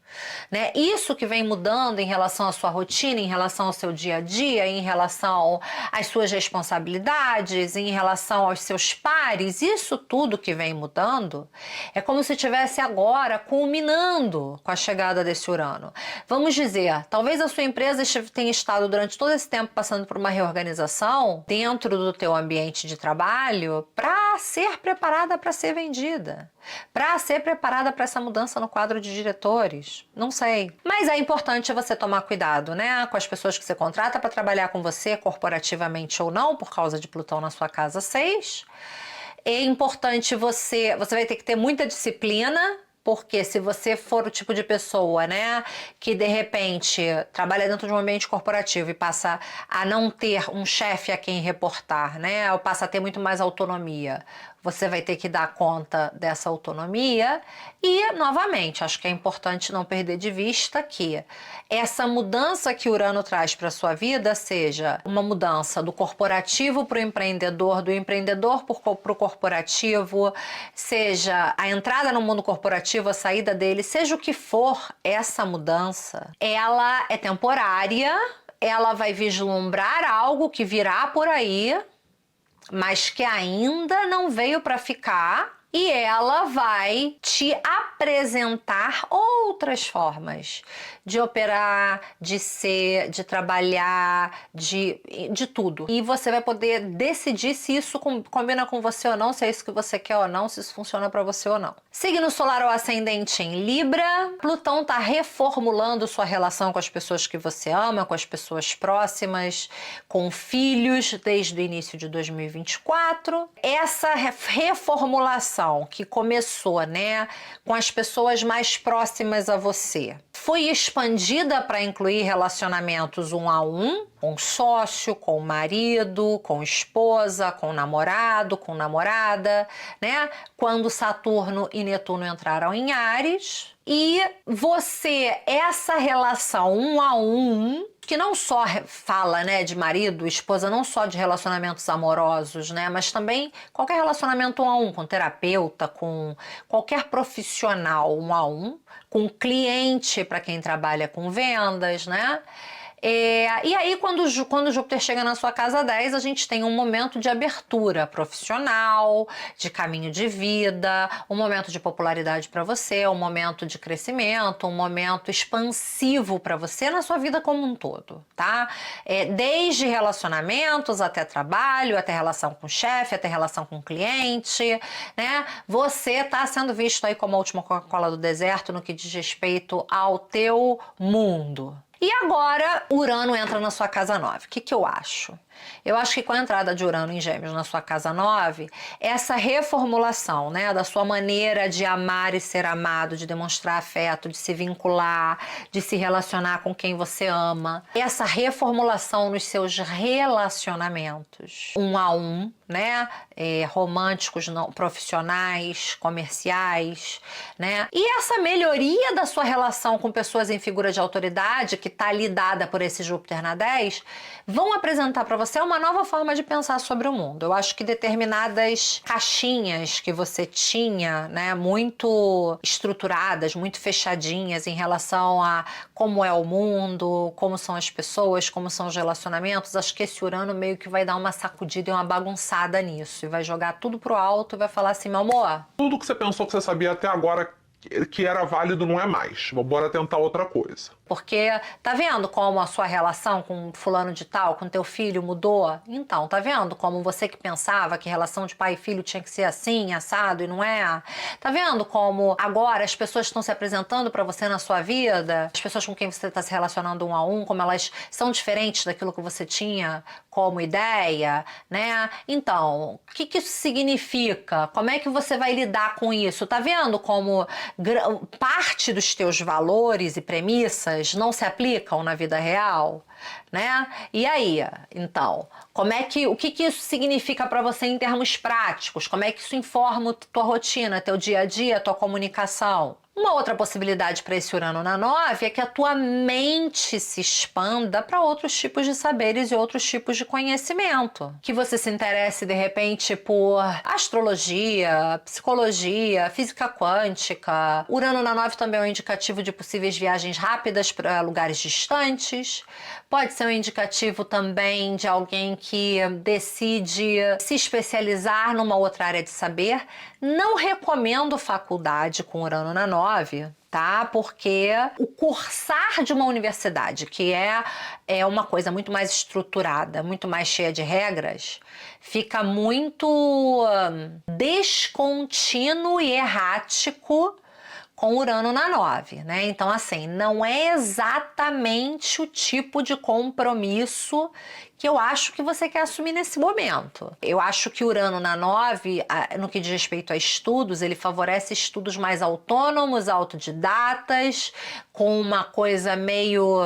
Speaker 1: Né? Isso que vem mudando em relação à sua rotina, em relação ao seu dia a dia, em relação às suas responsabilidades, em relação aos seus pares, isso tudo que vem mudando é como se estivesse agora culminando com a chegada desse Urano. Vamos dizer, talvez a sua empresa tenha estado durante todo esse tempo passando por uma reorganização dentro do teu ambiente de trabalho para ser preparada para ser vendida, para ser preparada para essa mudança no quadro de diretores. Não sei. Mas é importante você tomar cuidado, né? Com as pessoas que você contrata para trabalhar com você, corporativamente ou não, por causa de Plutão na sua casa 6. É importante você vai ter que ter muita disciplina, porque se você for o tipo de pessoa, né, que de repente trabalha dentro de um ambiente corporativo e passa a não ter um chefe a quem reportar, né, ou passa a ter muito mais autonomia, você vai ter que dar conta dessa autonomia e, novamente, acho que é importante não perder de vista que essa mudança que Urano traz para a sua vida seja uma mudança do corporativo para o empreendedor, do empreendedor para o corporativo, seja a entrada no mundo corporativo, a saída dele, seja o que for essa mudança, ela é temporária, ela vai vislumbrar algo que virá por aí, mas que ainda não veio para ficar, e ela vai te apresentar outras formas de operar, de ser, de trabalhar, de tudo. E você vai poder decidir se isso combina com você ou não, se é isso que você quer ou não, se isso funciona para você ou não. Signo solar ou ascendente em Libra, Plutão está reformulando sua relação com as pessoas que você ama, com as pessoas próximas, com filhos, desde o início de 2024. Essa reformulação que começou, né, com as pessoas mais próximas a você, foi expandida para incluir relacionamentos 1 a 1, com sócio, com marido, com esposa, com namorado, com namorada, né? Quando Saturno e Netuno entraram em Áries. E essa relação 1 a 1, que não só fala, né, de marido, esposa, não só de relacionamentos amorosos, né, mas também qualquer relacionamento 1 a 1, com terapeuta, com qualquer profissional 1 a 1, com cliente para quem trabalha com vendas, né? E aí, quando Júpiter chega na sua casa 10, a gente tem um momento de abertura profissional, de caminho de vida, um momento de popularidade para você, um momento de crescimento, um momento expansivo para você na sua vida como um todo, tá? Desde relacionamentos até trabalho, até relação com o chefe, até relação com o cliente, né? Você está sendo visto aí como a última Coca-Cola do deserto no que diz respeito ao teu mundo. E agora, Urano entra na sua casa 9. O que eu acho? Eu acho que com a entrada de Urano em Gêmeos na sua casa 9, essa reformulação, né, da sua maneira de amar e ser amado, de demonstrar afeto, de se vincular, de se relacionar com quem você ama, essa reformulação nos seus relacionamentos 1 a 1, né, românticos, não, profissionais, comerciais, né, e essa melhoria da sua relação com pessoas em figura de autoridade, que está ali dada por esse Júpiter na 10, vão apresentar para você uma nova forma de pensar sobre o mundo. Eu acho que determinadas caixinhas que você tinha, né, muito estruturadas, muito fechadinhas em relação a como é o mundo, como são as pessoas, como são os relacionamentos, acho que esse Urano meio que vai dar uma sacudida e uma bagunçada nisso, e vai jogar tudo pro alto e vai falar assim, meu amor,
Speaker 3: tudo que você pensou que você sabia até agora que era válido não é mais. Bora tentar outra coisa.
Speaker 1: Porque tá vendo como a sua relação com fulano de tal, com teu filho mudou? Então, tá vendo como você que pensava que relação de pai e filho tinha que ser assim, assado, e não é? Tá vendo como agora as pessoas estão se apresentando pra você na sua vida? As pessoas com quem você tá se relacionando 1 a 1, como elas são diferentes daquilo que você tinha como ideia, né? Então, o que isso significa? Como é que você vai lidar com isso? Tá vendo como parte dos teus valores e premissas não se aplicam na vida real, né? E aí, então, o que isso significa para você em termos práticos? Como é que isso informa tua rotina, teu dia a dia, tua comunicação? Uma outra possibilidade para esse Urano na 9 é que a tua mente se expanda para outros tipos de saberes e outros tipos de conhecimento. Que você se interesse, de repente, por astrologia, psicologia, física quântica. Urano na 9 também é um indicativo de possíveis viagens rápidas para lugares distantes. Pode ser um indicativo também de alguém que decide se especializar numa outra área de saber. Não recomendo faculdade com Urano na 9, tá? Porque o cursar de uma universidade, que é uma coisa muito mais estruturada, muito mais cheia de regras, fica muito descontínuo e errático com Urano na 9, né? Então, assim, não é exatamente o tipo de compromisso que eu acho que você quer assumir nesse momento. Eu acho que Urano na 9, no que diz respeito a estudos, ele favorece estudos mais autônomos, autodidatas, com uma coisa meio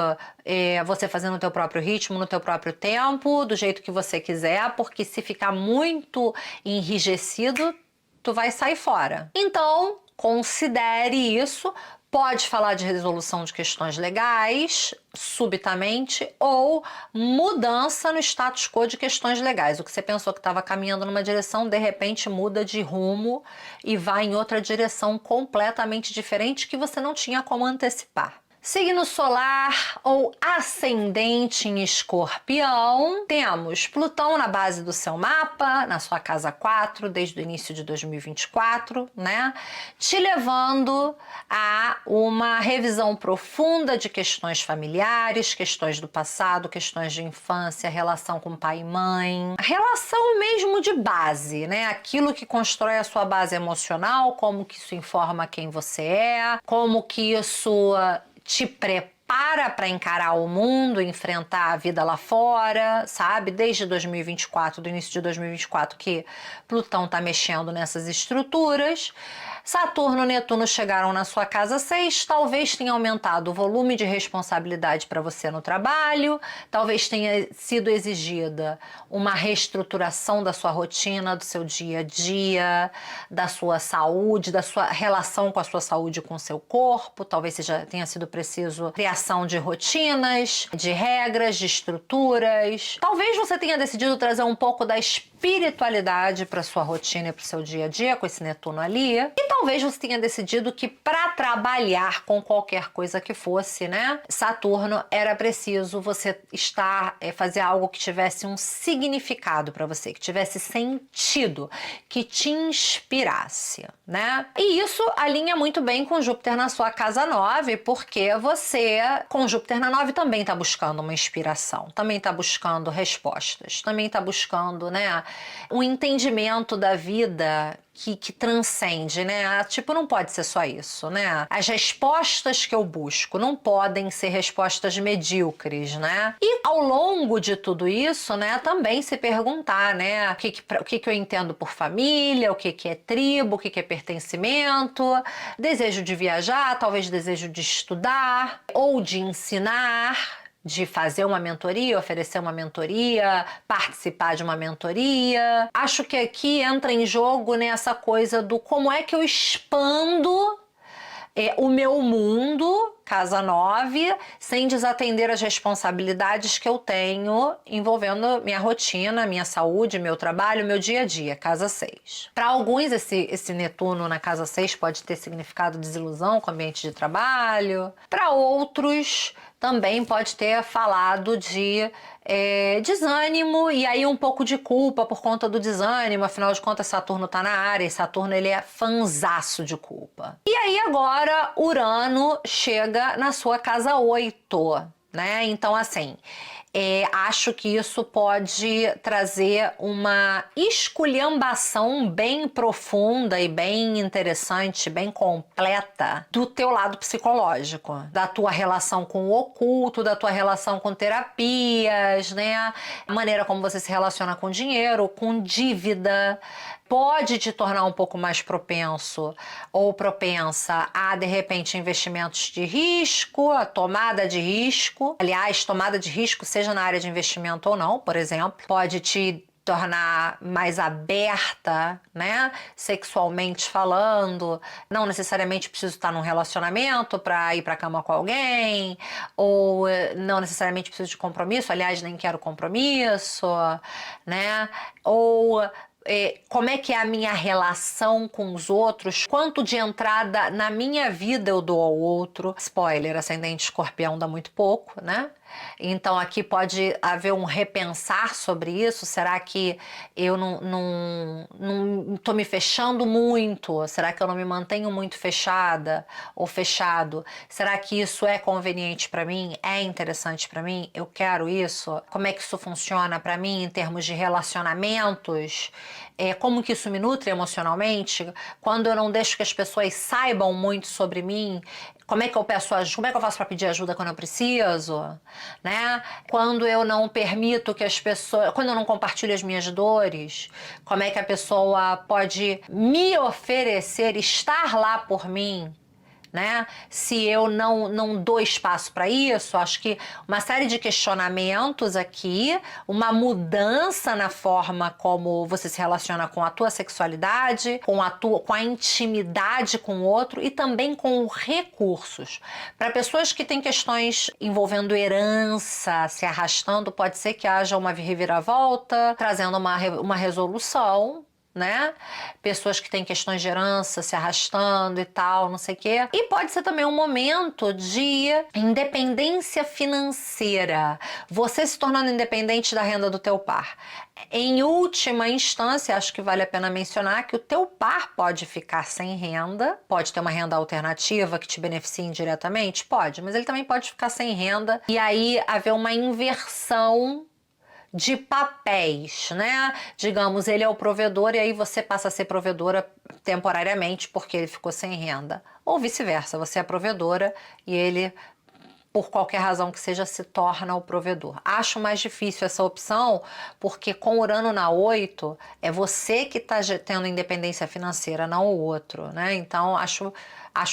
Speaker 1: você fazendo no teu próprio ritmo, no teu próprio tempo, do jeito que você quiser, porque se ficar muito enrijecido, tu vai sair fora. Então, considere isso. Pode falar de resolução de questões legais, subitamente, ou mudança no status quo de questões legais. O que você pensou que estava caminhando numa direção, de repente muda de rumo e vai em outra direção completamente diferente que você não tinha como antecipar. Signo solar ou ascendente em Escorpião, temos Plutão na base do seu mapa, na sua casa 4, desde o início de 2024, né? Te levando a uma revisão profunda de questões familiares, questões do passado, questões de infância, relação com pai e mãe, relação mesmo de base, né? Aquilo que constrói a sua base emocional, como que isso informa quem você é, como que isso te prepara para encarar o mundo, enfrentar a vida lá fora, sabe? Desde 2024, do início de 2024, que Plutão tá mexendo nessas estruturas. Saturno e Netuno chegaram na sua casa 6, talvez tenha aumentado o volume de responsabilidade para você no trabalho, talvez tenha sido exigida uma reestruturação da sua rotina, do seu dia a dia, da sua saúde, da sua relação com a sua saúde e com o seu corpo, talvez tenha sido preciso criação de rotinas, de regras, de estruturas. Talvez você tenha decidido trazer um pouco da espiritualidade para sua rotina e para o seu dia a dia com esse Netuno ali. E talvez você tenha decidido que para trabalhar com qualquer coisa que fosse, né, Saturno, era preciso você fazer algo que tivesse um significado para você, que tivesse sentido, que te inspirasse, né? E isso alinha muito bem com Júpiter na sua casa 9, porque você, com Júpiter na 9, também está buscando uma inspiração, também está buscando respostas, também está buscando, né, um entendimento da vida que transcende, né? Tipo, não pode ser só isso, né? As respostas que eu busco não podem ser respostas medíocres, né? E ao longo de tudo isso, né, também se perguntar, né, o que eu entendo por família, o que é tribo, o que é pertencimento, desejo de viajar, talvez desejo de estudar ou de ensinar, de fazer uma mentoria, oferecer uma mentoria, participar de uma mentoria. Acho que aqui entra em jogo nessa coisa do como é que eu expando o meu mundo, casa 9, sem desatender as responsabilidades que eu tenho envolvendo minha rotina, minha saúde, meu trabalho, meu dia a dia, casa 6. Para alguns, esse Netuno na casa 6 pode ter significado desilusão com o ambiente de trabalho. Para outros, também pode ter falado de desânimo e aí um pouco de culpa por conta do desânimo, afinal de contas Saturno tá na área e Saturno ele é fanzaço de culpa. E aí agora Urano chega na sua casa 8, né? Então assim, acho que isso pode trazer uma esculhambação bem profunda e bem interessante, bem completa do teu lado psicológico, da tua relação com o oculto, da tua relação com terapias, né? A maneira como você se relaciona com dinheiro, com dívida, pode te tornar um pouco mais propenso ou propensa a, de repente, investimentos de risco, a tomada de risco. Aliás, tomada de risco, seja na área de investimento ou não, por exemplo, pode te tornar mais aberta, né, sexualmente falando. Não necessariamente preciso estar num relacionamento para ir para a cama com alguém, ou não necessariamente preciso de compromisso, aliás, nem quero compromisso, né, ou como é que é a minha relação com os outros, quanto de entrada na minha vida eu dou ao outro. Spoiler, ascendente escorpião dá muito pouco, né? Então aqui pode haver um repensar sobre isso. Será que eu não tô me fechando muito? Será que eu não me mantenho muito fechada ou fechado? Será que isso é conveniente para mim? É interessante para mim? Eu quero isso? Como é que isso funciona para mim em termos de relacionamentos? Como que isso me nutre emocionalmente? Quando eu não deixo que as pessoas saibam muito sobre mim, como é que eu peço ajuda? Como é que eu faço para pedir ajuda quando eu preciso? Né? Quando eu não permito que as pessoas... Quando eu não compartilho as minhas dores, como é que a pessoa pode me oferecer, estar lá por mim? Né? Se eu não dou espaço para isso, acho que uma série de questionamentos aqui, uma mudança na forma como você se relaciona com a tua sexualidade, com a intimidade com o outro e também com recursos. Para pessoas que têm questões envolvendo herança se arrastando, pode ser que haja uma reviravolta, trazendo uma resolução, né? Pessoas que têm questões de herança se arrastando e tal, não sei o quê. E pode ser também um momento de independência financeira. Você se tornando independente da renda do teu par. Em última instância, acho que vale a pena mencionar que o teu par pode ficar sem renda, pode ter uma renda alternativa que te beneficie indiretamente? Pode, mas ele também pode ficar sem renda e aí haver uma inversão de papéis, né? Digamos, ele é o provedor e aí você passa a ser provedora temporariamente porque ele ficou sem renda. Ou vice-versa, você é a provedora e ele, por qualquer razão que seja, se torna o provedor. Acho mais difícil essa opção porque com Urano na 8, é você que está tendo independência financeira, não o outro, né? Então, acho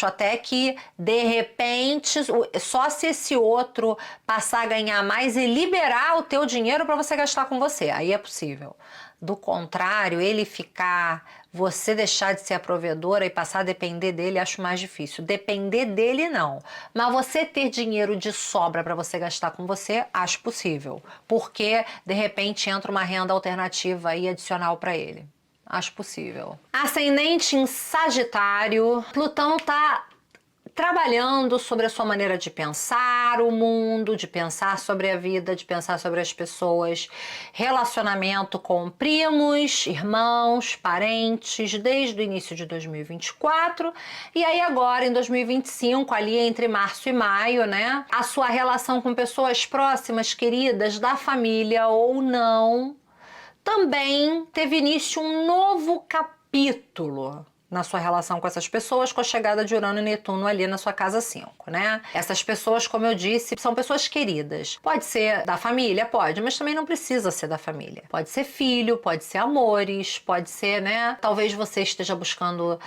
Speaker 1: até que, de repente, só se esse outro passar a ganhar mais e liberar o teu dinheiro para você gastar com você, aí é possível. Do contrário, você deixar de ser a provedora e passar a depender dele, acho mais difícil. Depender dele, não. Mas você ter dinheiro de sobra para você gastar com você, acho possível. Porque, de repente, entra uma renda alternativa aí adicional para ele. Acho possível. Ascendente em Sagitário, Plutão tá trabalhando sobre a sua maneira de pensar o mundo, de pensar sobre a vida, de pensar sobre as pessoas, relacionamento com primos, irmãos, parentes, desde o início de 2024, e aí agora em 2025, ali entre março e maio, né, a sua relação com pessoas próximas, queridas, da família ou não, também teve início um novo capítulo na sua relação com essas pessoas, com a chegada de Urano e Netuno ali na sua casa 5, né? Essas pessoas, como eu disse, são pessoas queridas. Pode ser da família? Pode, mas também não precisa ser da família. Pode ser filho, pode ser amores, pode ser, né? Talvez você esteja buscando,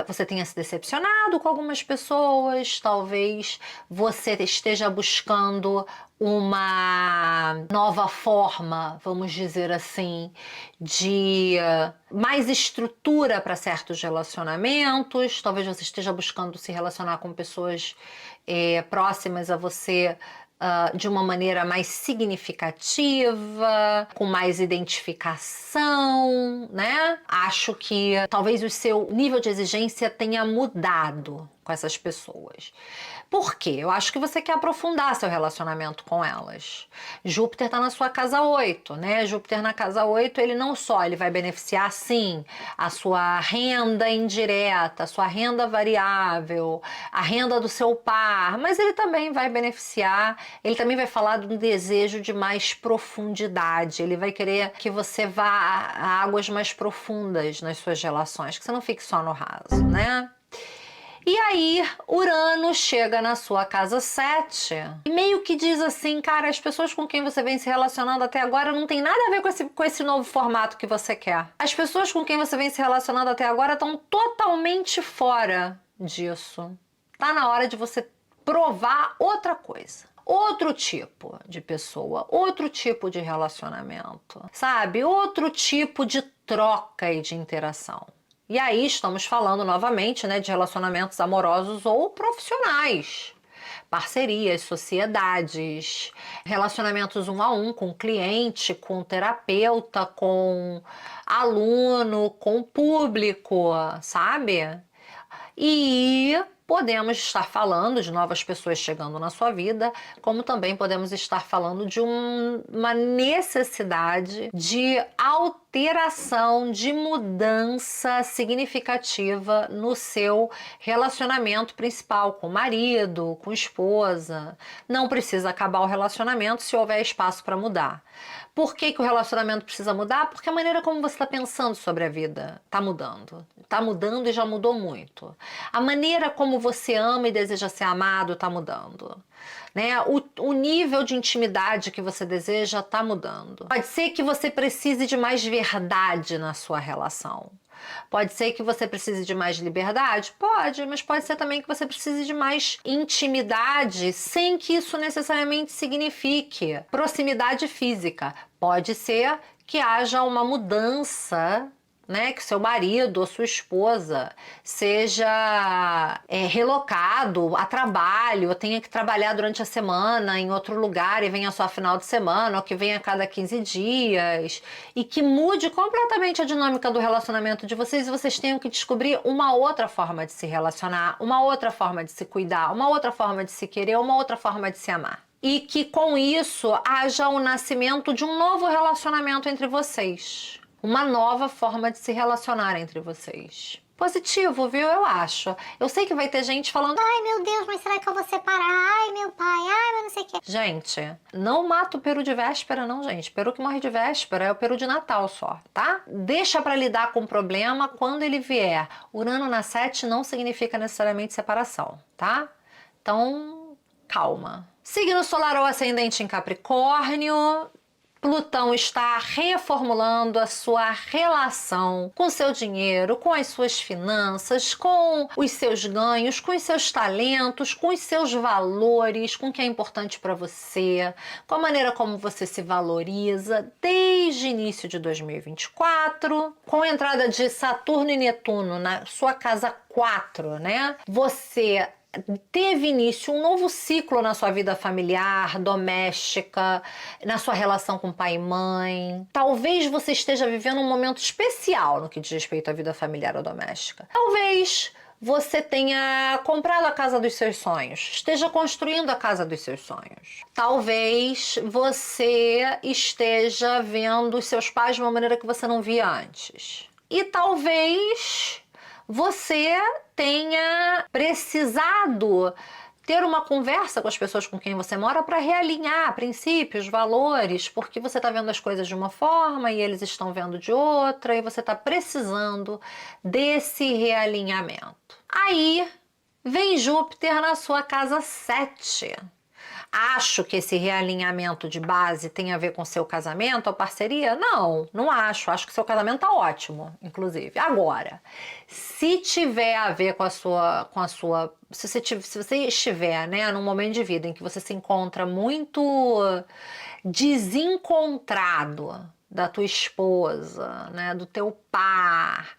Speaker 1: você tenha se decepcionado com algumas pessoas, talvez você esteja buscando uma nova forma, vamos dizer assim, de mais estrutura para certos relacionamentos. Talvez você esteja buscando se relacionar com pessoas próximas a você de uma maneira mais significativa, com mais identificação, né? Acho que talvez o seu nível de exigência tenha mudado com essas pessoas. Por quê? Eu acho que você quer aprofundar seu relacionamento com elas. Júpiter está na sua casa 8, né? Júpiter na casa 8, ele não só ele vai beneficiar, sim, a sua renda indireta, a sua renda variável, a renda do seu par, mas ele também vai beneficiar, ele também vai falar de um desejo de mais profundidade, ele vai querer que você vá a águas mais profundas nas suas relações, que você não fique só no raso, né? E aí, Urano chega na sua casa 7 e meio que diz assim, cara, as pessoas com quem você vem se relacionando até agora não tem nada a ver com esse novo formato que você quer. As pessoas com quem você vem se relacionando até agora estão totalmente fora disso. Tá na hora de você provar outra coisa. Outro tipo de pessoa, outro tipo de relacionamento, sabe? Outro tipo de troca e de interação. E aí estamos falando novamente, né, de relacionamentos amorosos ou profissionais. Parcerias, sociedades, relacionamentos 1 a 1 com cliente, com terapeuta, com aluno, com público, sabe? E podemos estar falando de novas pessoas chegando na sua vida, como também podemos estar falando de uma necessidade de alteração, de mudança significativa no seu relacionamento principal, com o marido, com a esposa. Não precisa acabar o relacionamento se houver espaço para mudar. Por que o relacionamento precisa mudar? Porque a maneira como você está pensando sobre a vida está mudando. Está mudando e já mudou muito. A maneira como você ama e deseja ser amado está mudando. Né? O nível de intimidade que você deseja está mudando. Pode ser que você precise de mais verdade na sua relação. Pode ser que você precise de mais liberdade? Pode, mas pode ser também que você precise de mais intimidade, sem que isso necessariamente signifique proximidade física. Pode ser que haja uma mudança, né, que seu marido ou sua esposa seja relocado a trabalho, ou tenha que trabalhar durante a semana em outro lugar e venha só a final de semana, ou que venha a cada 15 dias, e que mude completamente a dinâmica do relacionamento de vocês e vocês tenham que descobrir uma outra forma de se relacionar, uma outra forma de se cuidar, uma outra forma de se querer, uma outra forma de se amar. E que com isso haja o nascimento de um novo relacionamento entre vocês. Uma nova forma de se relacionar entre vocês. Positivo, viu? Eu acho. Eu sei que vai ter gente falando,
Speaker 2: Ai, meu Deus, mas será que eu vou separar? Ai, meu pai, ai, mas não sei o quê.
Speaker 1: gente, não mata o peru de véspera não, gente. Peru que morre de véspera é o peru de Natal só, tá? Deixa pra lidar com o problema quando ele vier. Urano na 7 não significa necessariamente separação, tá? Então, calma. Signo solar ou ascendente em Capricórnio. Plutão está reformulando a sua relação com seu dinheiro, com as suas finanças, com os seus ganhos, com os seus talentos, com os seus valores, com o que é importante para você, com a maneira como você se valoriza desde início de 2024, com a entrada de Saturno e Netuno na sua casa 4, né? Você teve início um novo ciclo na sua vida familiar, doméstica, na sua relação com pai e mãe. Talvez você esteja vivendo um momento especial no que diz respeito à vida familiar ou doméstica. Talvez você tenha comprado a casa dos seus sonhos, esteja construindo a casa dos seus sonhos. Talvez você esteja vendo os seus pais de uma maneira que você não via antes. E talvez você tenha precisado ter uma conversa com as pessoas com quem você mora para realinhar princípios, valores, porque você está vendo as coisas de uma forma e eles estão vendo de outra e você está precisando desse realinhamento. Aí vem Júpiter na sua casa 7. Acho que esse realinhamento de base tem a ver com seu casamento ou parceria? Não, não acho. Acho que seu casamento tá ótimo, inclusive. Agora, se tiver a ver com a sua se você estiver, né, num momento de vida em que você se encontra muito desencontrado da tua esposa, né, do teu par,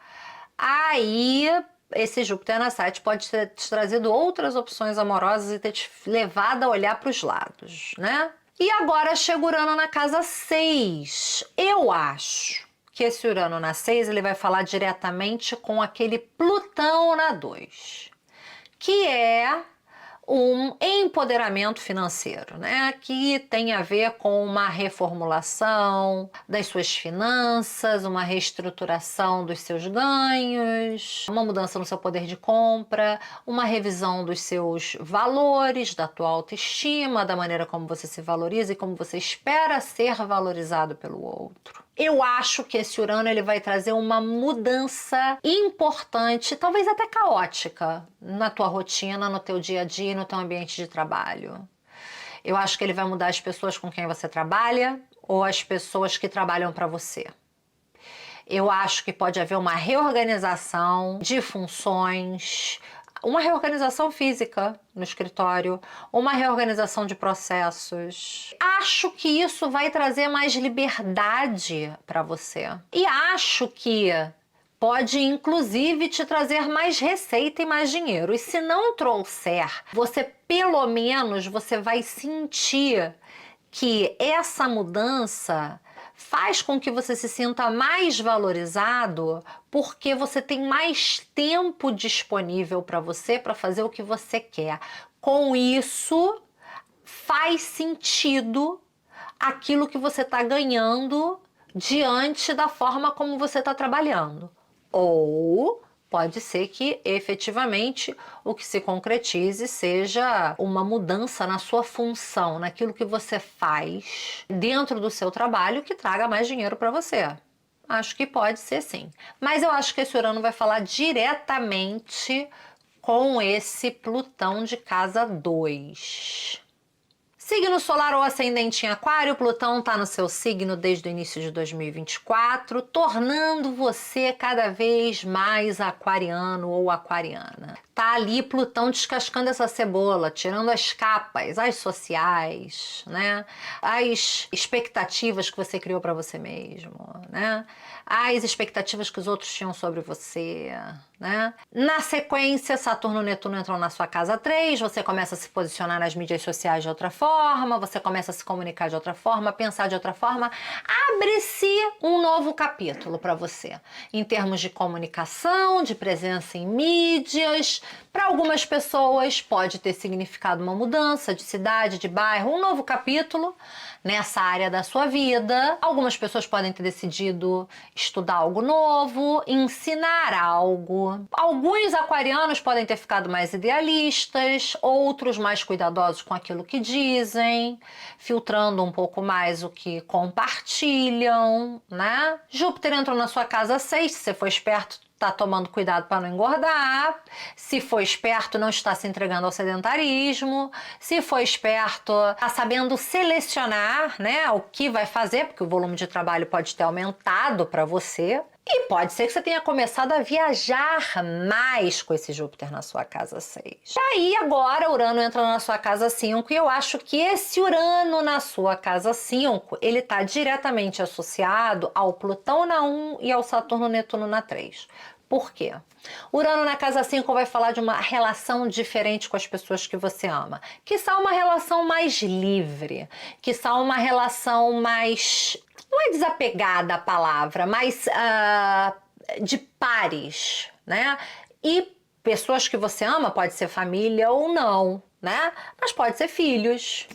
Speaker 1: aí esse Júpiter na 7 pode ter te trazido outras opções amorosas e ter te levado a olhar para os lados, né? E agora chega Urano na casa 6. Eu acho que esse Urano na 6 ele vai falar diretamente com aquele Plutão na 2, que é um empoderamento financeiro, né? Que tem a ver com uma reformulação das suas finanças, uma reestruturação dos seus ganhos, uma mudança no seu poder de compra, uma revisão dos seus valores, da tua autoestima, da maneira como você se valoriza e como você espera ser valorizado pelo outro. Eu acho que esse Urano ele vai trazer uma mudança importante, talvez até caótica, na tua rotina, no teu dia a dia, no teu ambiente de trabalho. Eu acho que ele vai mudar as pessoas com quem você trabalha ou as pessoas que trabalham para você. Eu acho que pode haver uma reorganização de funções, uma reorganização física no escritório, uma reorganização de processos. Acho que isso vai trazer mais liberdade para você. E acho que pode, inclusive, te trazer mais receita e mais dinheiro. E se não trouxer, você, pelo menos, você vai sentir que essa mudança faz com que você se sinta mais valorizado porque você tem mais tempo disponível para você para fazer o que você quer. Com isso, faz sentido aquilo que você está ganhando diante da forma como você está trabalhando. Ou pode ser que efetivamente o que se concretize seja uma mudança na sua função, naquilo que você faz dentro do seu trabalho que traga mais dinheiro para você. Acho que pode ser sim. Mas eu acho que esse Urano vai falar diretamente com esse Plutão de casa 2. Signo solar ou ascendente em Aquário, Plutão está no seu signo desde o início de 2024, tornando você cada vez mais aquariano ou aquariana. Tá ali Plutão descascando essa cebola, tirando as capas, as sociais, né? As expectativas que você criou para você mesmo, né? As expectativas que os outros tinham sobre você, né? Na sequência, Saturno e Netuno entram na sua casa 3, você começa a se posicionar nas mídias sociais de outra forma, você começa a se comunicar de outra forma, pensar de outra forma. Abre-se um novo capítulo para você, em termos de comunicação, de presença em mídias. Para algumas pessoas pode ter significado uma mudança de cidade, de bairro, um novo capítulo nessa área da sua vida. Algumas pessoas podem ter decidido estudar algo novo, ensinar algo. Alguns aquarianos podem ter ficado mais idealistas, outros mais cuidadosos com aquilo que dizem, filtrando um pouco mais o que compartilham, né? Júpiter entrou na sua casa 6, se você for esperto, tá tomando cuidado para não engordar. Se for esperto, não está se entregando ao sedentarismo. Se for esperto, tá sabendo selecionar, né, o que vai fazer, porque o volume de trabalho pode ter aumentado para você. E pode ser que você tenha começado a viajar mais com esse Júpiter na sua casa 6. E aí agora Urano entra na sua casa 5 e eu acho que esse Urano na sua casa 5, ele está diretamente associado ao Plutão na 1 e ao Saturno Netuno na 3. Por quê? Urano na casa 5 vai falar de uma relação diferente com as pessoas que você ama. Quiçá uma relação mais livre, quiçá uma relação mais... não é desapegada a palavra, mas de pares, né? E pessoas que você ama, pode ser família ou não, né? Mas pode ser filhos.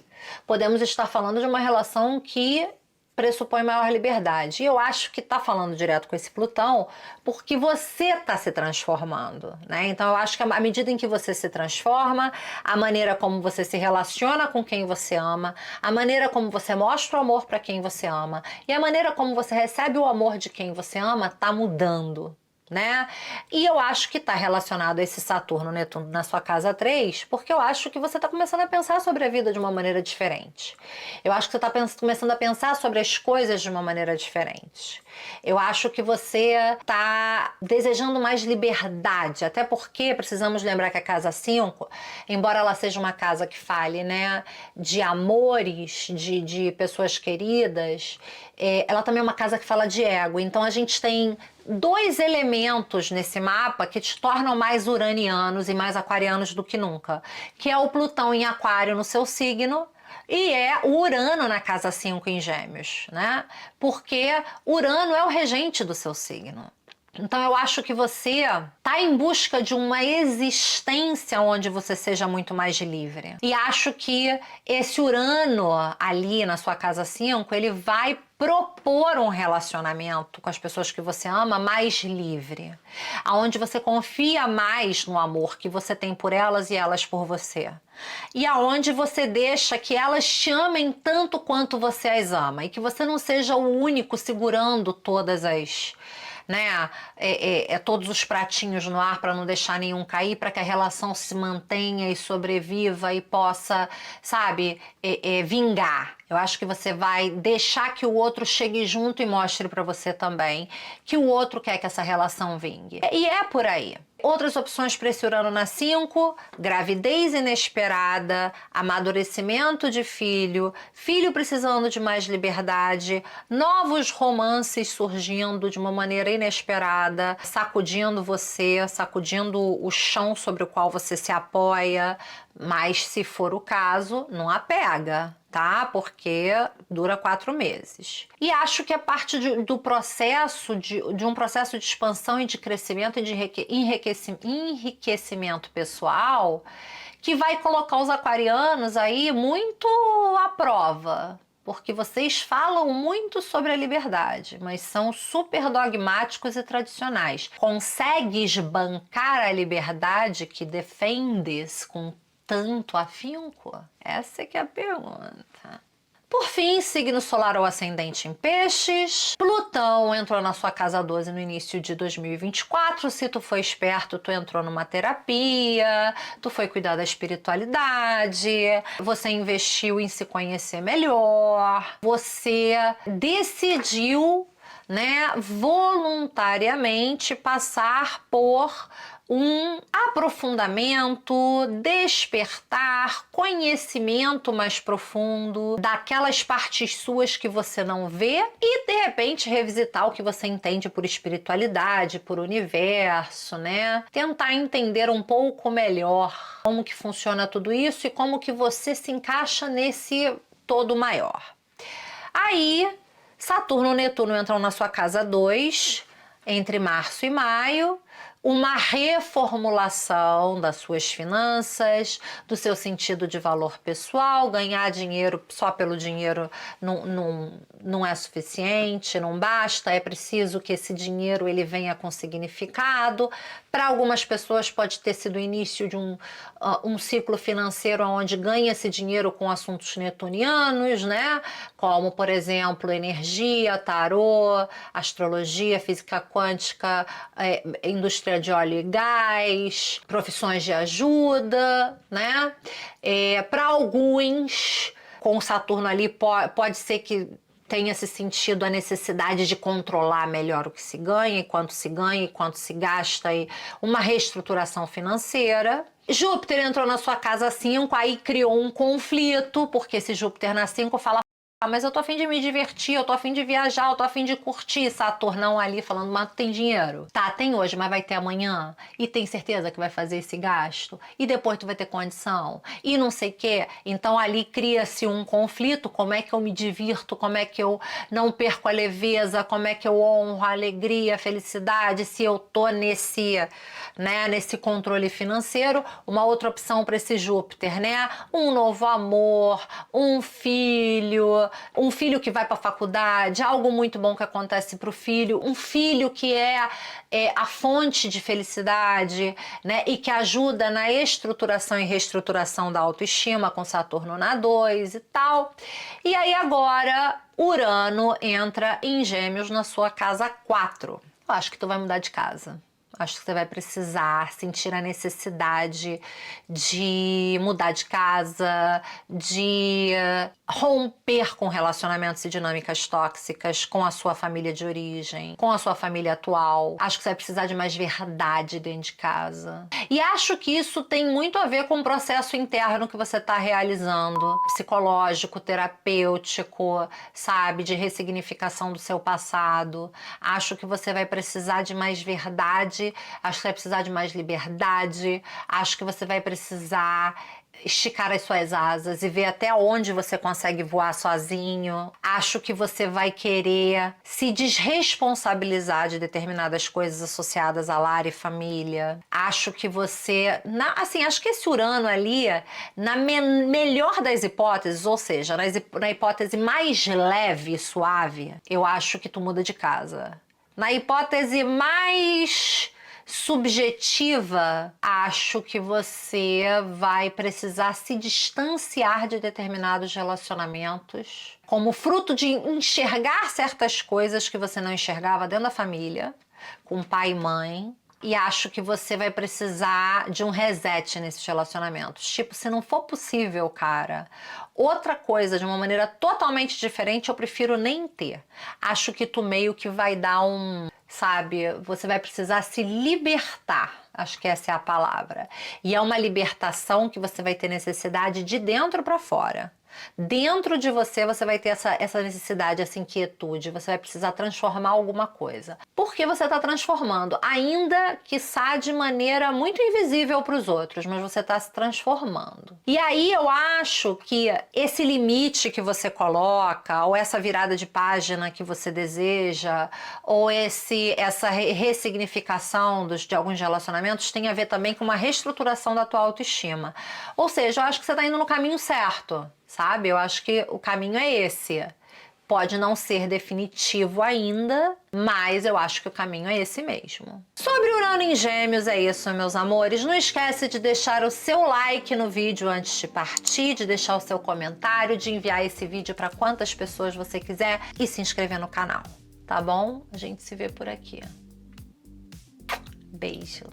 Speaker 1: Podemos estar falando de uma relação que pressupõe maior liberdade. E eu acho que está falando direto com esse Plutão porque você está se transformando, né? Então eu acho que à medida em que você se transforma, a maneira como você se relaciona com quem você ama, a maneira como você mostra o amor para quem você ama e a maneira como você recebe o amor de quem você ama está mudando, né? E eu acho que está relacionado a esse Saturno Netuno na sua casa 3, porque eu acho que você está começando a pensar sobre a vida de uma maneira diferente. Eu acho que você está começando a pensar sobre as coisas de uma maneira diferente. Eu acho que você está desejando mais liberdade, até porque precisamos lembrar que a casa 5, embora ela seja uma casa que fale, né, de amores, de pessoas queridas, ela também é uma casa que fala de ego. Então a gente tem dois elementos nesse mapa que te tornam mais uranianos e mais aquarianos do que nunca, que é o Plutão em Aquário no seu signo e é o Urano na casa 5 em Gêmeos, né? Porque Urano é o regente do seu signo. Então eu acho que você está em busca de uma existência onde você seja muito mais livre. E acho que esse Urano ali na sua casa 5, ele vai propor um relacionamento com as pessoas que você ama mais livre, aonde você confia mais no amor que você tem por elas e elas por você. E aonde você deixa que elas te amem tanto quanto você as ama e que você não seja o único segurando todas as, né, todos os pratinhos no ar para não deixar nenhum cair, para que a relação se mantenha e sobreviva e possa, sabe, vingar. Eu acho que você vai deixar que o outro chegue junto e mostre para você também que o outro quer que essa relação vingue. E é por aí. Outras opções para esse Urano na 5, gravidez inesperada, amadurecimento de filho, filho precisando de mais liberdade, novos romances surgindo de uma maneira inesperada, sacudindo você, sacudindo o chão sobre o qual você se apoia, mas se for o caso, não apega, tá? Porque dura 4 meses. E acho que é parte do processo, de um processo de expansão e de crescimento e de enriquecimento pessoal que vai colocar os aquarianos aí muito à prova. Porque vocês falam muito sobre a liberdade, mas são super dogmáticos e tradicionais. Consegues bancar a liberdade que defendes com tanto afinco? Essa é que é a pergunta. Por fim, signo solar ou ascendente em peixes. Plutão entrou na sua casa 12 no início de 2024. Se tu foi esperto, tu entrou numa terapia, tu foi cuidar da espiritualidade, você investiu em se conhecer melhor, você decidiu, né, voluntariamente passar por um aprofundamento, despertar, conhecimento mais profundo daquelas partes suas que você não vê e, de repente, revisitar o que você entende por espiritualidade, por universo, né? Tentar entender um pouco melhor como que funciona tudo isso e como que você se encaixa nesse todo maior. Aí, Saturno e Netuno entram na sua casa 2, entre março e maio, uma reformulação das suas finanças, do seu sentido de valor pessoal. Ganhar dinheiro só pelo dinheiro não é suficiente, não basta, é preciso que esse dinheiro ele venha com significado. Para algumas pessoas pode ter sido o início de um ciclo financeiro onde ganha esse dinheiro com assuntos netunianos, né? Como, por exemplo, energia, tarô, astrologia, física quântica, indústria de óleo e gás, profissões de ajuda, né? Para alguns, com o Saturno ali, pode ser que tenha se sentido a necessidade de controlar melhor o que se ganha e quanto se gasta, e uma reestruturação financeira. Júpiter entrou na sua casa 5, aí criou um conflito, porque esse Júpiter na 5 fala: mas eu tô a fim de me divertir, eu tô a fim de viajar, eu tô a fim de curtir. Saturnão ali falando: mas tem dinheiro? Tá, tem hoje, mas vai ter amanhã? E tem certeza que vai fazer esse gasto? E depois tu vai ter condição? E não sei o quê. Então ali cria-se um conflito: como é que eu me divirto? Como é que eu não perco a leveza? Como é que eu honro a alegria, a felicidade, se eu tô nesse controle financeiro? Uma outra opção para esse Júpiter, né? Um novo amor, um filho que vai para a faculdade, algo muito bom que acontece para o filho, um filho que é a fonte de felicidade, né? E que ajuda na estruturação e reestruturação da autoestima, com Saturno na 2 e tal. E aí agora Urano entra em Gêmeos na sua casa 4. Eu acho que tu vai mudar de casa. Acho que você vai precisar sentir a necessidade de mudar de casa, de romper com relacionamentos e dinâmicas tóxicas com a sua família de origem, com a sua família atual. Acho que você vai precisar de mais verdade dentro de casa. E acho que isso tem muito a ver com o processo interno que você está realizando, psicológico, terapêutico, sabe, de ressignificação do seu passado. Acho que você vai precisar de mais verdade, acho que você vai precisar de mais liberdade, acho que você vai precisar esticar as suas asas e ver até onde você consegue voar sozinho. Acho que você vai querer se desresponsabilizar de determinadas coisas associadas a lar e família. Acho que você... acho que esse Urano ali, na melhor das hipóteses, ou seja, na hipótese mais leve e suave, eu acho que tu muda de casa. Na hipótese mais subjetiva, acho que você vai precisar se distanciar de determinados relacionamentos como fruto de enxergar certas coisas que você não enxergava dentro da família, com pai e mãe. E acho que você vai precisar de um reset nesses relacionamentos. Tipo, se não for possível, cara, outra coisa de uma maneira totalmente diferente, eu prefiro nem ter. Acho que tu meio que vai dar você vai precisar se libertar. Acho que essa é a palavra. E é uma libertação que você vai ter necessidade de dentro para fora. Dentro de você vai ter essa necessidade, essa inquietude, você vai precisar transformar alguma coisa. Por que você está transformando? Ainda quiçá de maneira muito invisível para os outros, mas você está se transformando. E aí eu acho que esse limite que você coloca, ou essa virada de página que você deseja, ou essa ressignificação de alguns relacionamentos tem a ver também com uma reestruturação da tua autoestima. Ou seja, eu acho que você está indo no caminho certo. Sabe? Eu acho que o caminho é esse. Pode não ser definitivo ainda, mas eu acho que o caminho é esse mesmo. Sobre Urano em Gêmeos é isso, meus amores. Não esquece de deixar o seu like no vídeo antes de partir, de deixar o seu comentário, de enviar esse vídeo para quantas pessoas você quiser e se inscrever no canal, tá bom? A gente se vê por aqui. Beijo!